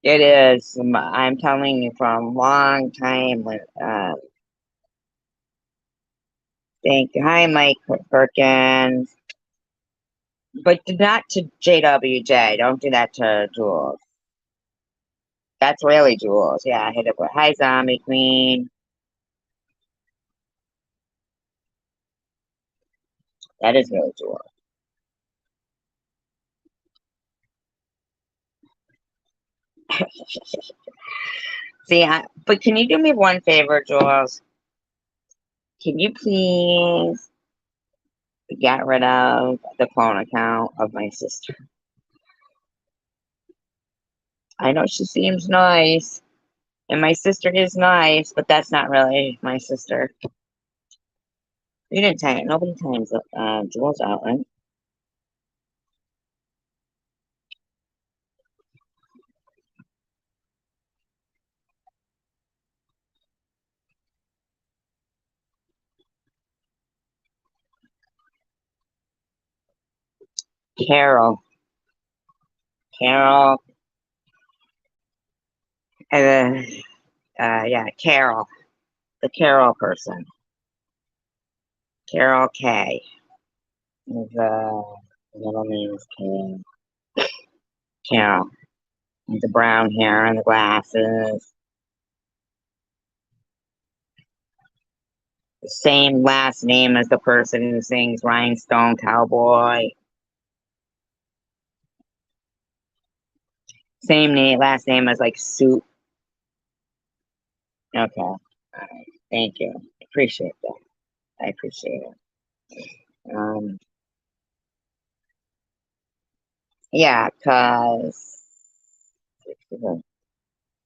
it is. I'm telling you, from a long time. Thank you. Hi, Mike Perkins. But not to JWJ. Don't do that to Jules. That's really Jules. Yeah, I hit it with hi, Zombie Queen. That is really Jules. See, but can you do me one favor, Jules? Can you please get rid of the clone account of my sister? I know she seems nice, and my sister is nice, but that's not really my sister. You didn't time it. Nobody times Jules out, right? Carol. Carol. And yeah, Carol. The Carol person. Carol K. The middle name is Carol. With the brown hair and the glasses. The same last name as the person who sings Rhinestone Cowboy. Same name, last name as like Soup. Okay. All right. Thank you. Appreciate that. I appreciate it. Yeah, cause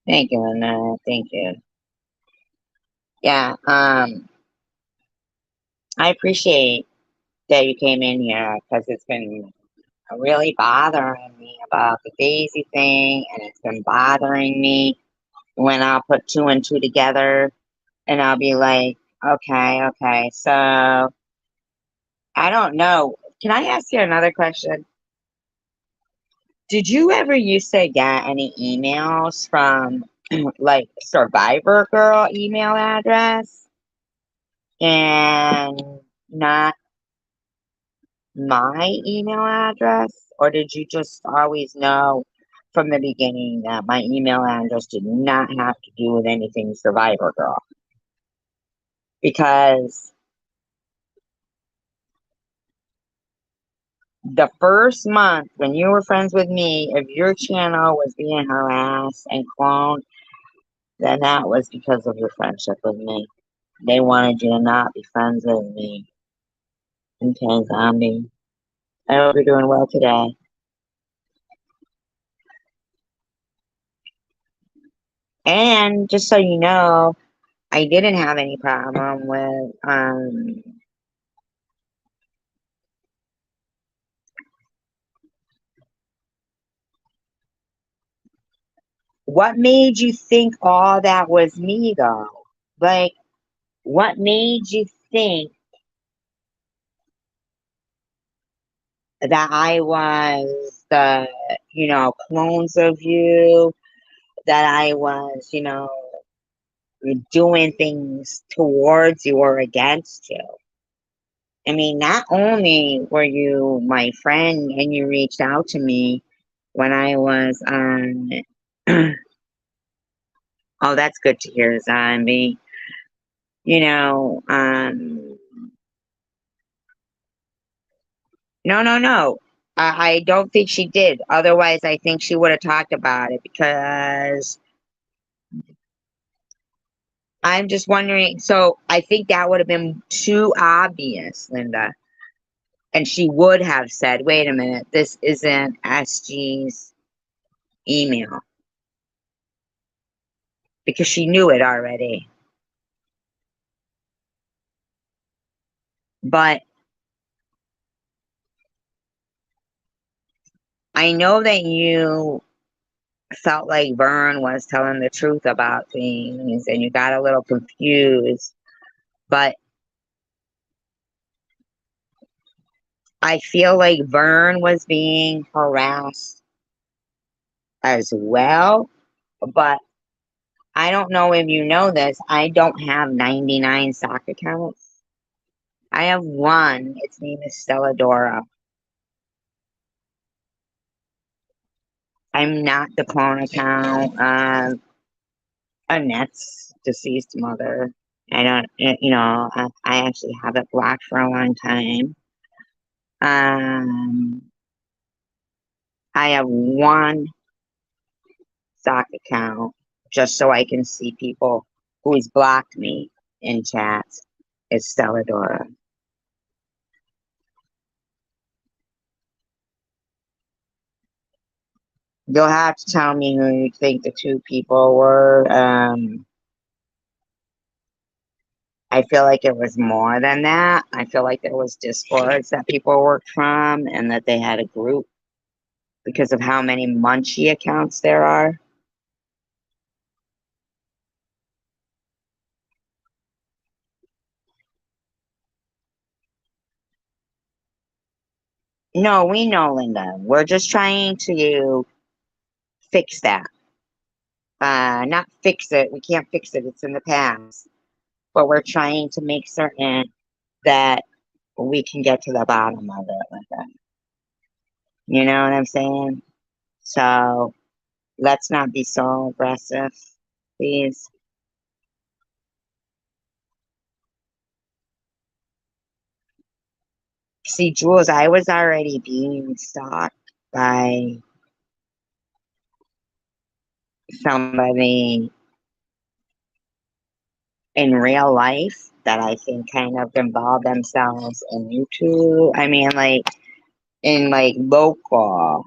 thank you, Lynette. Thank you. Yeah, I appreciate that you came in here because it's been really bothering me about the Daisy thing, and it's been bothering me when I'll put two and two together, and I'll be like, okay, so I don't know. Can I ask you another question? Did you ever used to get any emails from like Survivor Girl email address and not my email address? Or did you just always know from the beginning that my email address did not have to do with anything Survivor Girl? Because the first month when you were friends with me, if your channel was being harassed and cloned, then that was because of your friendship with me. They wanted you to not be friends with me. Okay, Zombie. I hope you're doing well today. And just so you know, I didn't have any problem with what made you think all that was me though? Like, what made you think that I was the, clones of you, that I was, doing things towards you or against you? I mean, not only were you my friend and you reached out to me when I was on, oh, that's good to hear, Zombie. You know, no, no, no. I don't think she did. Otherwise, I think she would have talked about it because I'm just wondering. So I think that would have been too obvious, Linda. And she would have said, wait a minute, this isn't SG's email. Because she knew it already. But I know that you felt like Vern was telling the truth about things and you got a little confused. But I feel like Vern was being harassed as well. But I don't know if you know this. I don't have 99 sock accounts. I have one. Its name is Stella Dora. I'm not the clone account of Annette's deceased mother. I don't, I actually have it blocked for a long time. I have one sock account just so I can see people who's blocked me in chats. It's Stella Dora. You'll have to tell me who you think the two people were. I feel like it was more than that. I feel like there was discords that people worked from and that they had a group because of how many Munchie accounts there are. No, we know, Linda. We're just trying to fix that. Not fix it. We can't fix it. It's in the past. But we're trying to make certain that we can get to the bottom of it, Linda. You know what I'm saying? So let's not be so aggressive, please. See, Jules, I was already being stalked by somebody in real life that I think kind of involved themselves in YouTube. I mean, like, in like local.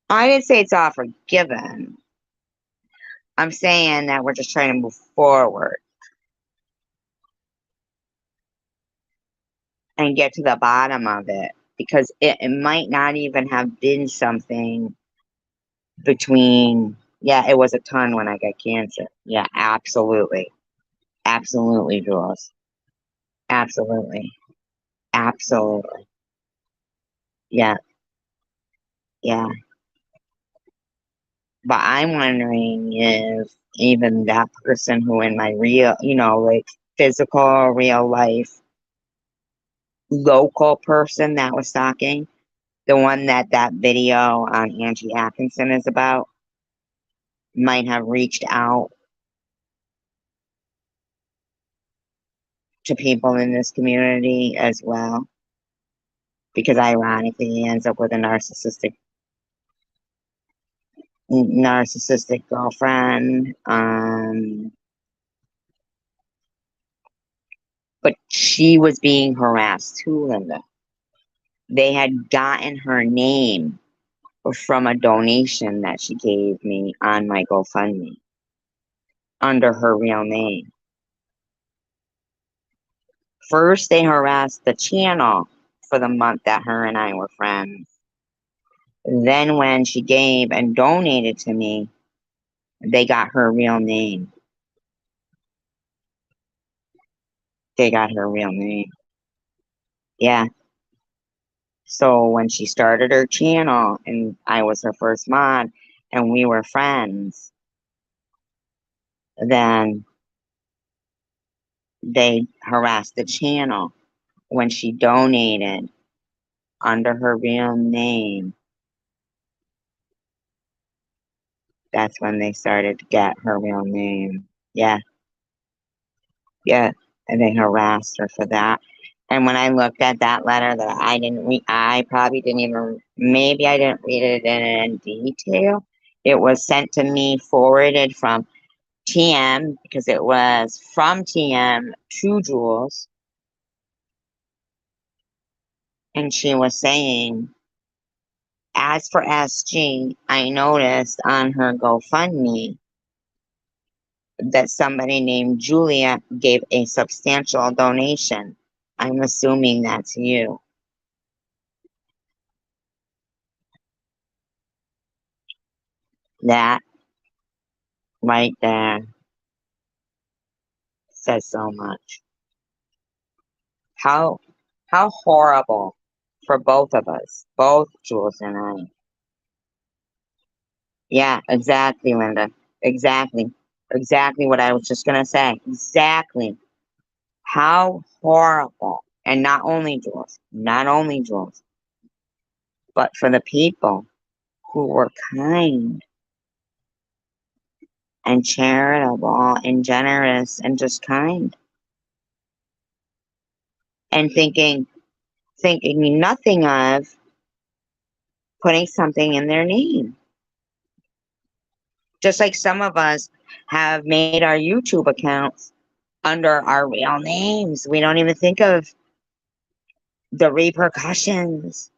I didn't say it's all forgiven. I'm saying that we're just trying to move forward and get to the bottom of it because it might not even have been something between, yeah, it was a ton when I got cancer. Yeah, absolutely. Absolutely, Jules. Absolutely. Absolutely. Yeah, yeah. But I'm wondering if even that person who in my real, like physical, real life, local person that was stalking, the one that video on Angie Atkinson is about, might have reached out to people in this community as well. Because ironically, he ends up with a narcissistic girlfriend. But she was being harassed too, Linda. They had gotten her name from a donation that she gave me on my GoFundMe under her real name. First, they harassed the channel for the month that her and I were friends. Then, when she gave and donated to me, they got her real name. They got her real name. Yeah. So when she started her channel and I was her first mod and we were friends, then they harassed the channel. When she donated under her real name, that's when they started to get her real name. Yeah. Yeah. And they harassed her for that. And when I looked at that letter that I didn't read, I probably didn't even, maybe I didn't read it in detail. It was sent to me, forwarded from TM, because it was from TM to Jules. And she was saying, as for SG, I noticed on her GoFundMe that somebody named Julia gave a substantial donation. I'm assuming that's you. That right there says so much. How horrible for both of us, both Jules and I. Yeah, exactly, Linda. Exactly. Exactly what I was just gonna say. Exactly. How horrible. And not only Jules, but for the people who were kind and charitable and generous and just kind and thinking nothing of putting something in their name. Just like some of us have made our YouTube accounts under our real names. We don't even think of the repercussions.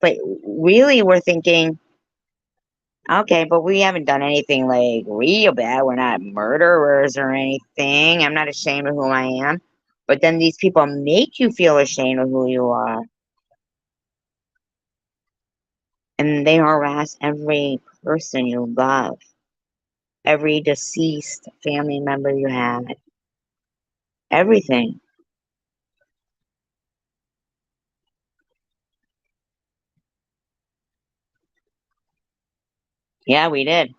But really, we're thinking, okay, but we haven't done anything like real bad. We're not murderers or anything. I'm not ashamed of who I am. But then these people make you feel ashamed of who you are. And they harass every person you love, every deceased family member you had, everything. Yeah, we did.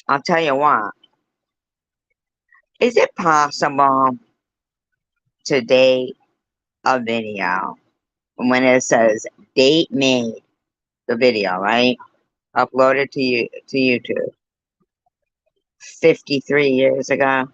I'll tell you what. Is it possible to date a video when it says date made the video, right? Uploaded to YouTube 53 years ago?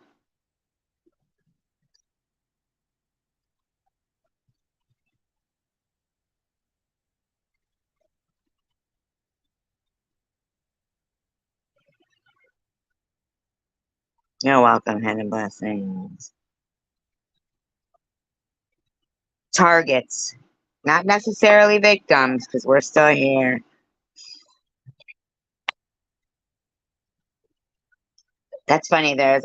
You're welcome, heaven blessings. Targets, not necessarily victims, because we're still here. That's funny. That's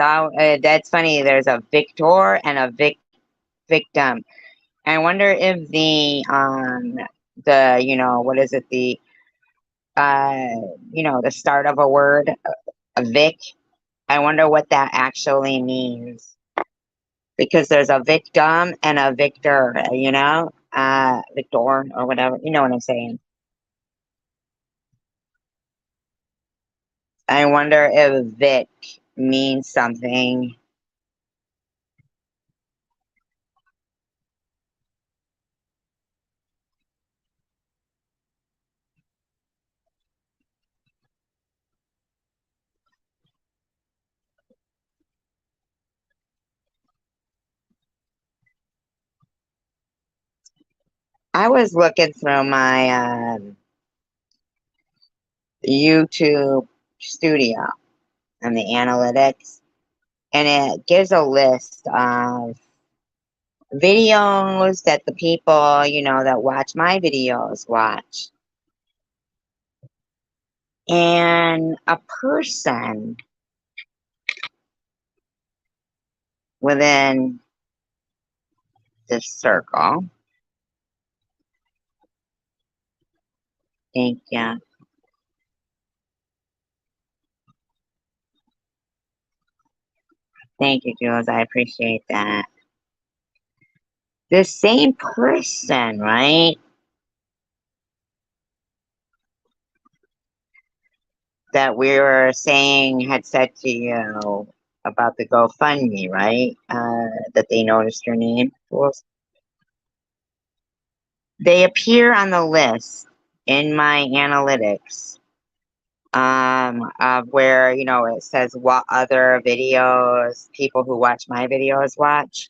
funny. There's a victor and a victim. I wonder if the what is it, uh the start of a word, a vic. I wonder what that actually means, because there's a victim and a victor. Victor or whatever. You know what I'm saying? I wonder if Vic means something. I was looking through my YouTube studio and the analytics, and it gives a list of videos that the people, that watch my videos watch. And a person within this circle, thank you. Thank you, Jules. I appreciate that. The same person, right? that we were saying had said to you about the GoFundMe, right? That they noticed your name. Well, they appear on the list in my analytics, of where, you know, it says what other videos people who watch my videos watch.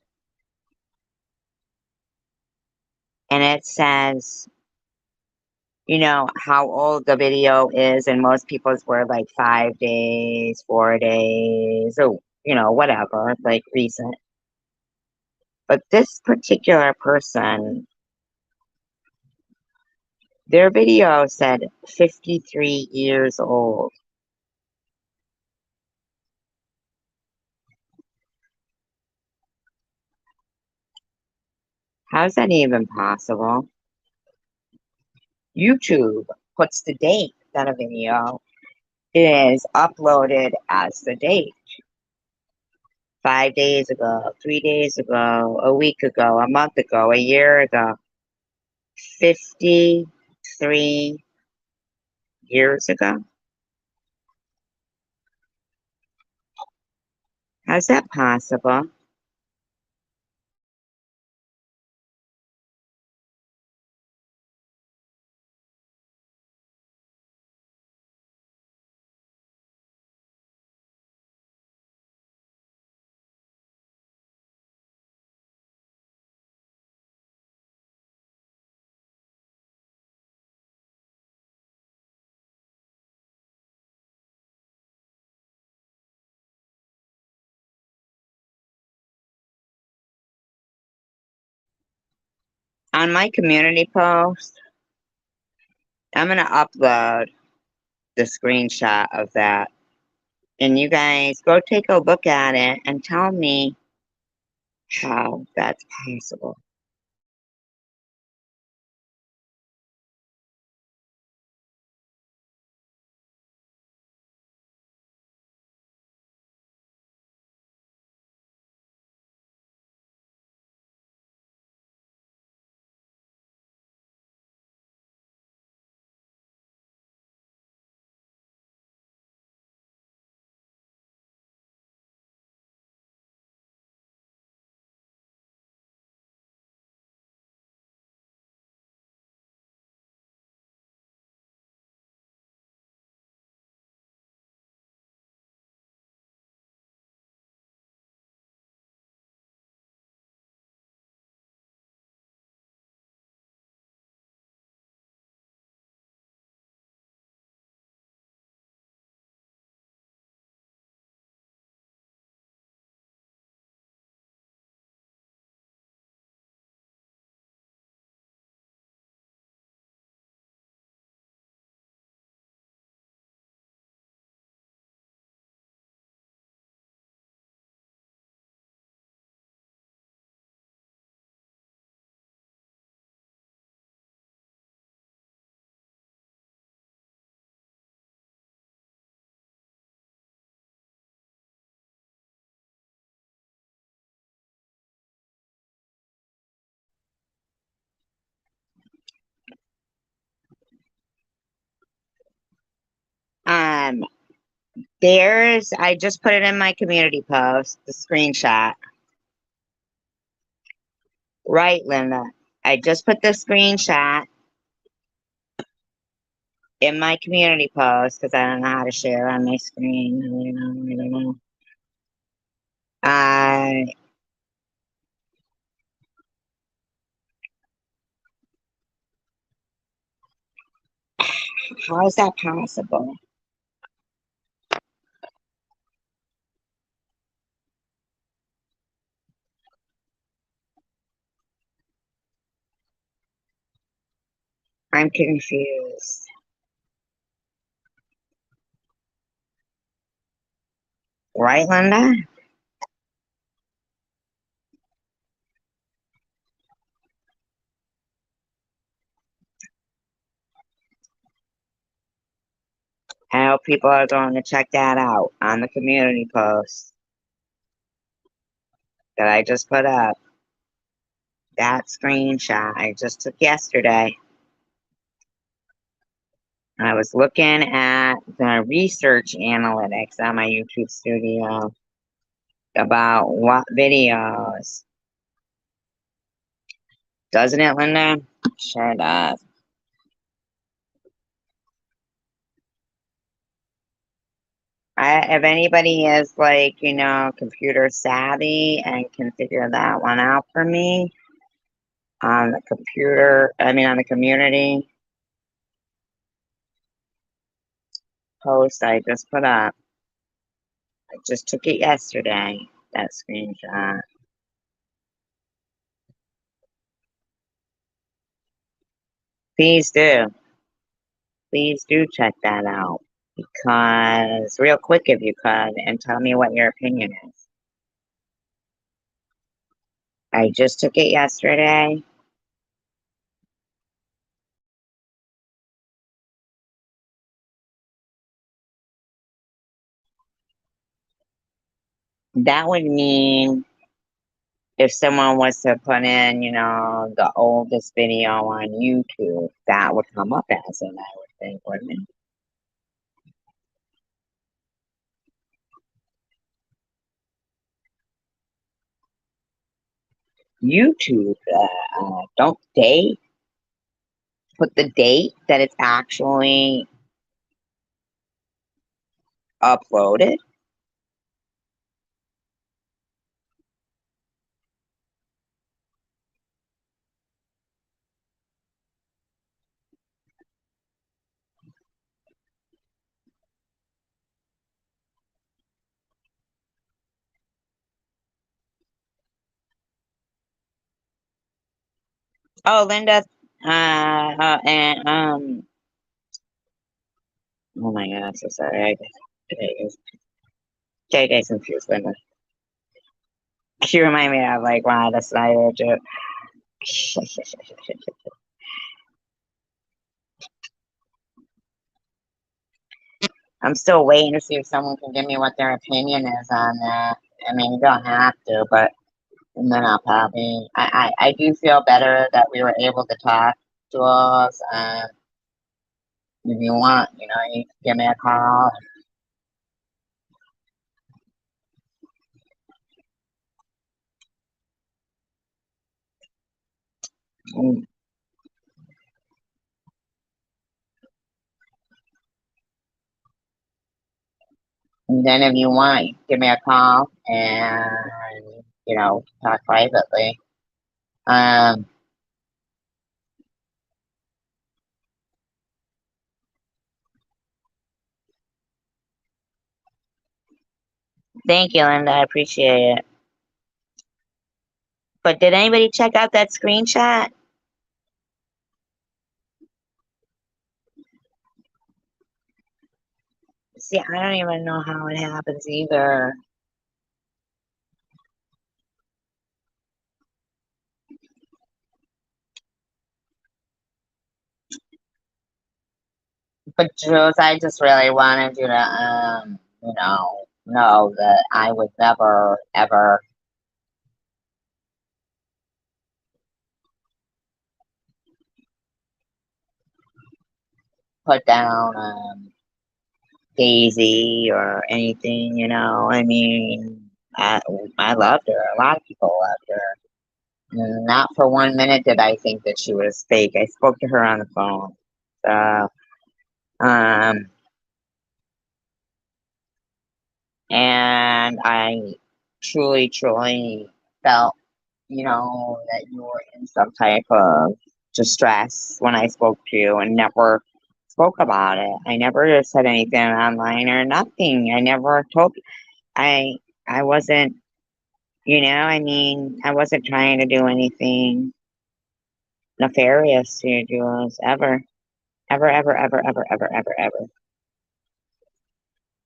And it says, you know, how old the video is, and most people's were like 5 days, 4 days, or, you know, whatever, like recent. But this particular person, their video said 53 years old. How's that even possible? YouTube puts the date that a video is uploaded as the date. 5 days ago, 3 days ago, a week ago, a month ago, a year ago. 53 years ago? How's that possible? On my community post, I'm going to upload the screenshot of that. And you guys go take a look at it and tell me how that's possible. Um, I just put it in my community post, the screenshot. Right, Linda. I just put the screenshot in my community post because I don't know how to share on my screen. I don't know. How is that possible? I'm confused. Right, Linda? I hope people are going to check that out on the community post that I just put up. That screenshot I just took yesterday. I was looking at the research analytics on my YouTube studio about what videos. Doesn't it, Linda? Sure does. If anybody is like, computer savvy and can figure that one out for me on the computer, on the community post I just put up. I just took it yesterday, that screenshot. Please do. Please do check that out. Because, real quick if you could, and tell me what your opinion is. I just took it yesterday. That would mean if someone was to put in, the oldest video on YouTube, that would come up as it, I would think, wouldn't it? YouTube, don't they put the date that it's actually uploaded? Oh, Linda, oh my God, I'm so sorry. JJ's confused, Linda. She remind me of like one of the Snyder joke. I'm still waiting to see if someone can give me what their opinion is on that. You don't have to, but and then I'll probably. I do feel better that we were able to talk to us. If you want, you can give me a call. And, and then if you want, you can give me a call and talk privately. Um, Thank you, Linda. I appreciate it. But did anybody check out that screenshot? See, I don't even know how it happens either. But Jules, I just really wanted you to, know that I would never, ever put down Daisy or anything, I, I loved her. A lot of people loved her. Not for 1 minute did I think that she was fake. I spoke to her on the phone. So, um, and I truly, truly felt, that you were in some type of distress when I spoke to you and never spoke about it. I never said anything online or nothing. I never told, I, I wasn't, I wasn't trying to do anything nefarious to you, Jules, ever. Ever, ever, ever, ever, ever, ever, ever.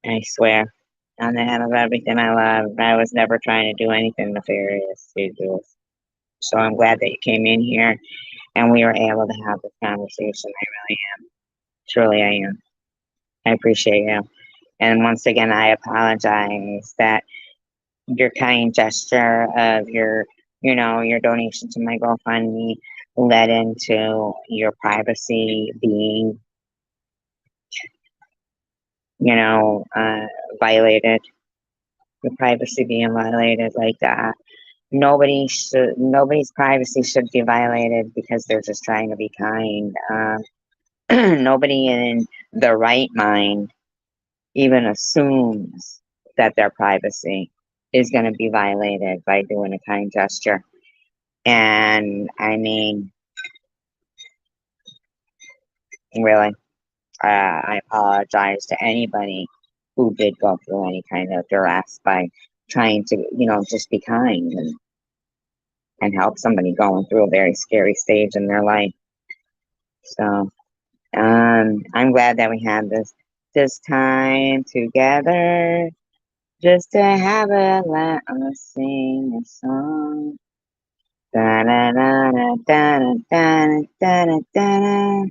I swear. On the head of everything I love, I was never trying to do anything nefarious to you, Jules. So I'm glad that you came in here and we were able to have this conversation. I really am. Truly, I am. I appreciate you. And once again, I apologize that your kind gesture of your donation to my GoFundMe led into your privacy being you know, violated, the privacy being violated like that. Nobody's privacy should be violated because they're just trying to be kind. Nobody in their right mind even assumes that their privacy is going to be violated by doing a kind gesture. And I mean, really, I apologize to anybody who did go through any kind of duress by trying to, just be kind and help somebody going through a very scary stage in their life. So, I'm glad that we had this time together just to have a let us sing a song. Da da da da da da da da da.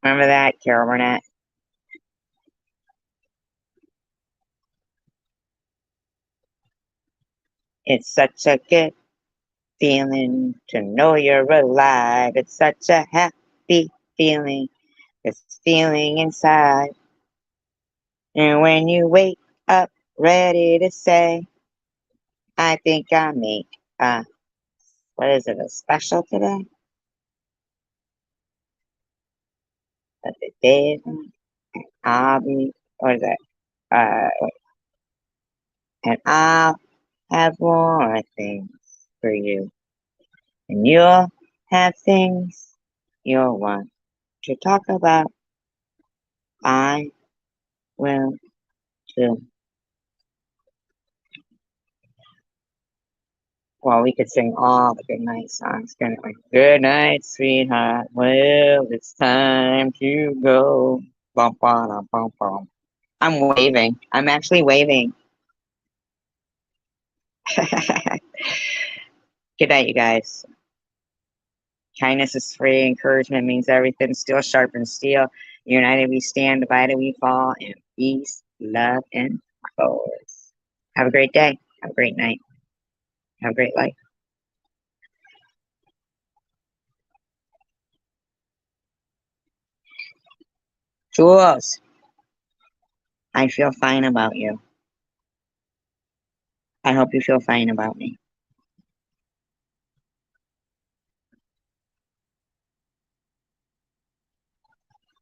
Remember that, Carol Burnett? It's such a good feeling to know you're alive. It's such a happy feeling. This feeling inside. And when you wake up ready to say, I think I'll make what is it, a special today? That the day I'll be, what is it? And I'll have more things for you. And you'll have things you'll want to talk about. I will too. Well, we could sing all the good night songs, couldn't we? Good night, sweetheart. Well, it's time to go. Bum, bum, bum, bum. I'm waving. I'm actually waving. Good night, you guys. Kindness is free. Encouragement means everything. Steel sharpens steel. United we stand, divided we fall. In peace, love, and force. Have a great day. Have a great night. Have a great life. Jules, I feel fine about you. I hope you feel fine about me.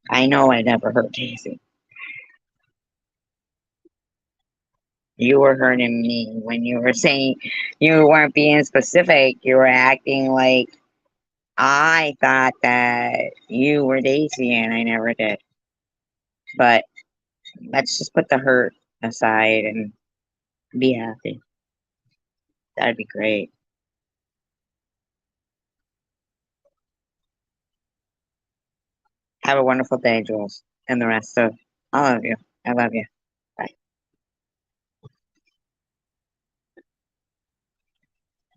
I know I never hurt Daisy. You were hurting me when you were saying you weren't being specific. You were acting like I thought that you were Daisy and I never did. But let's just put the hurt aside and be happy. That'd be great. Have a wonderful day, Jules, and the rest of all of you. I love you.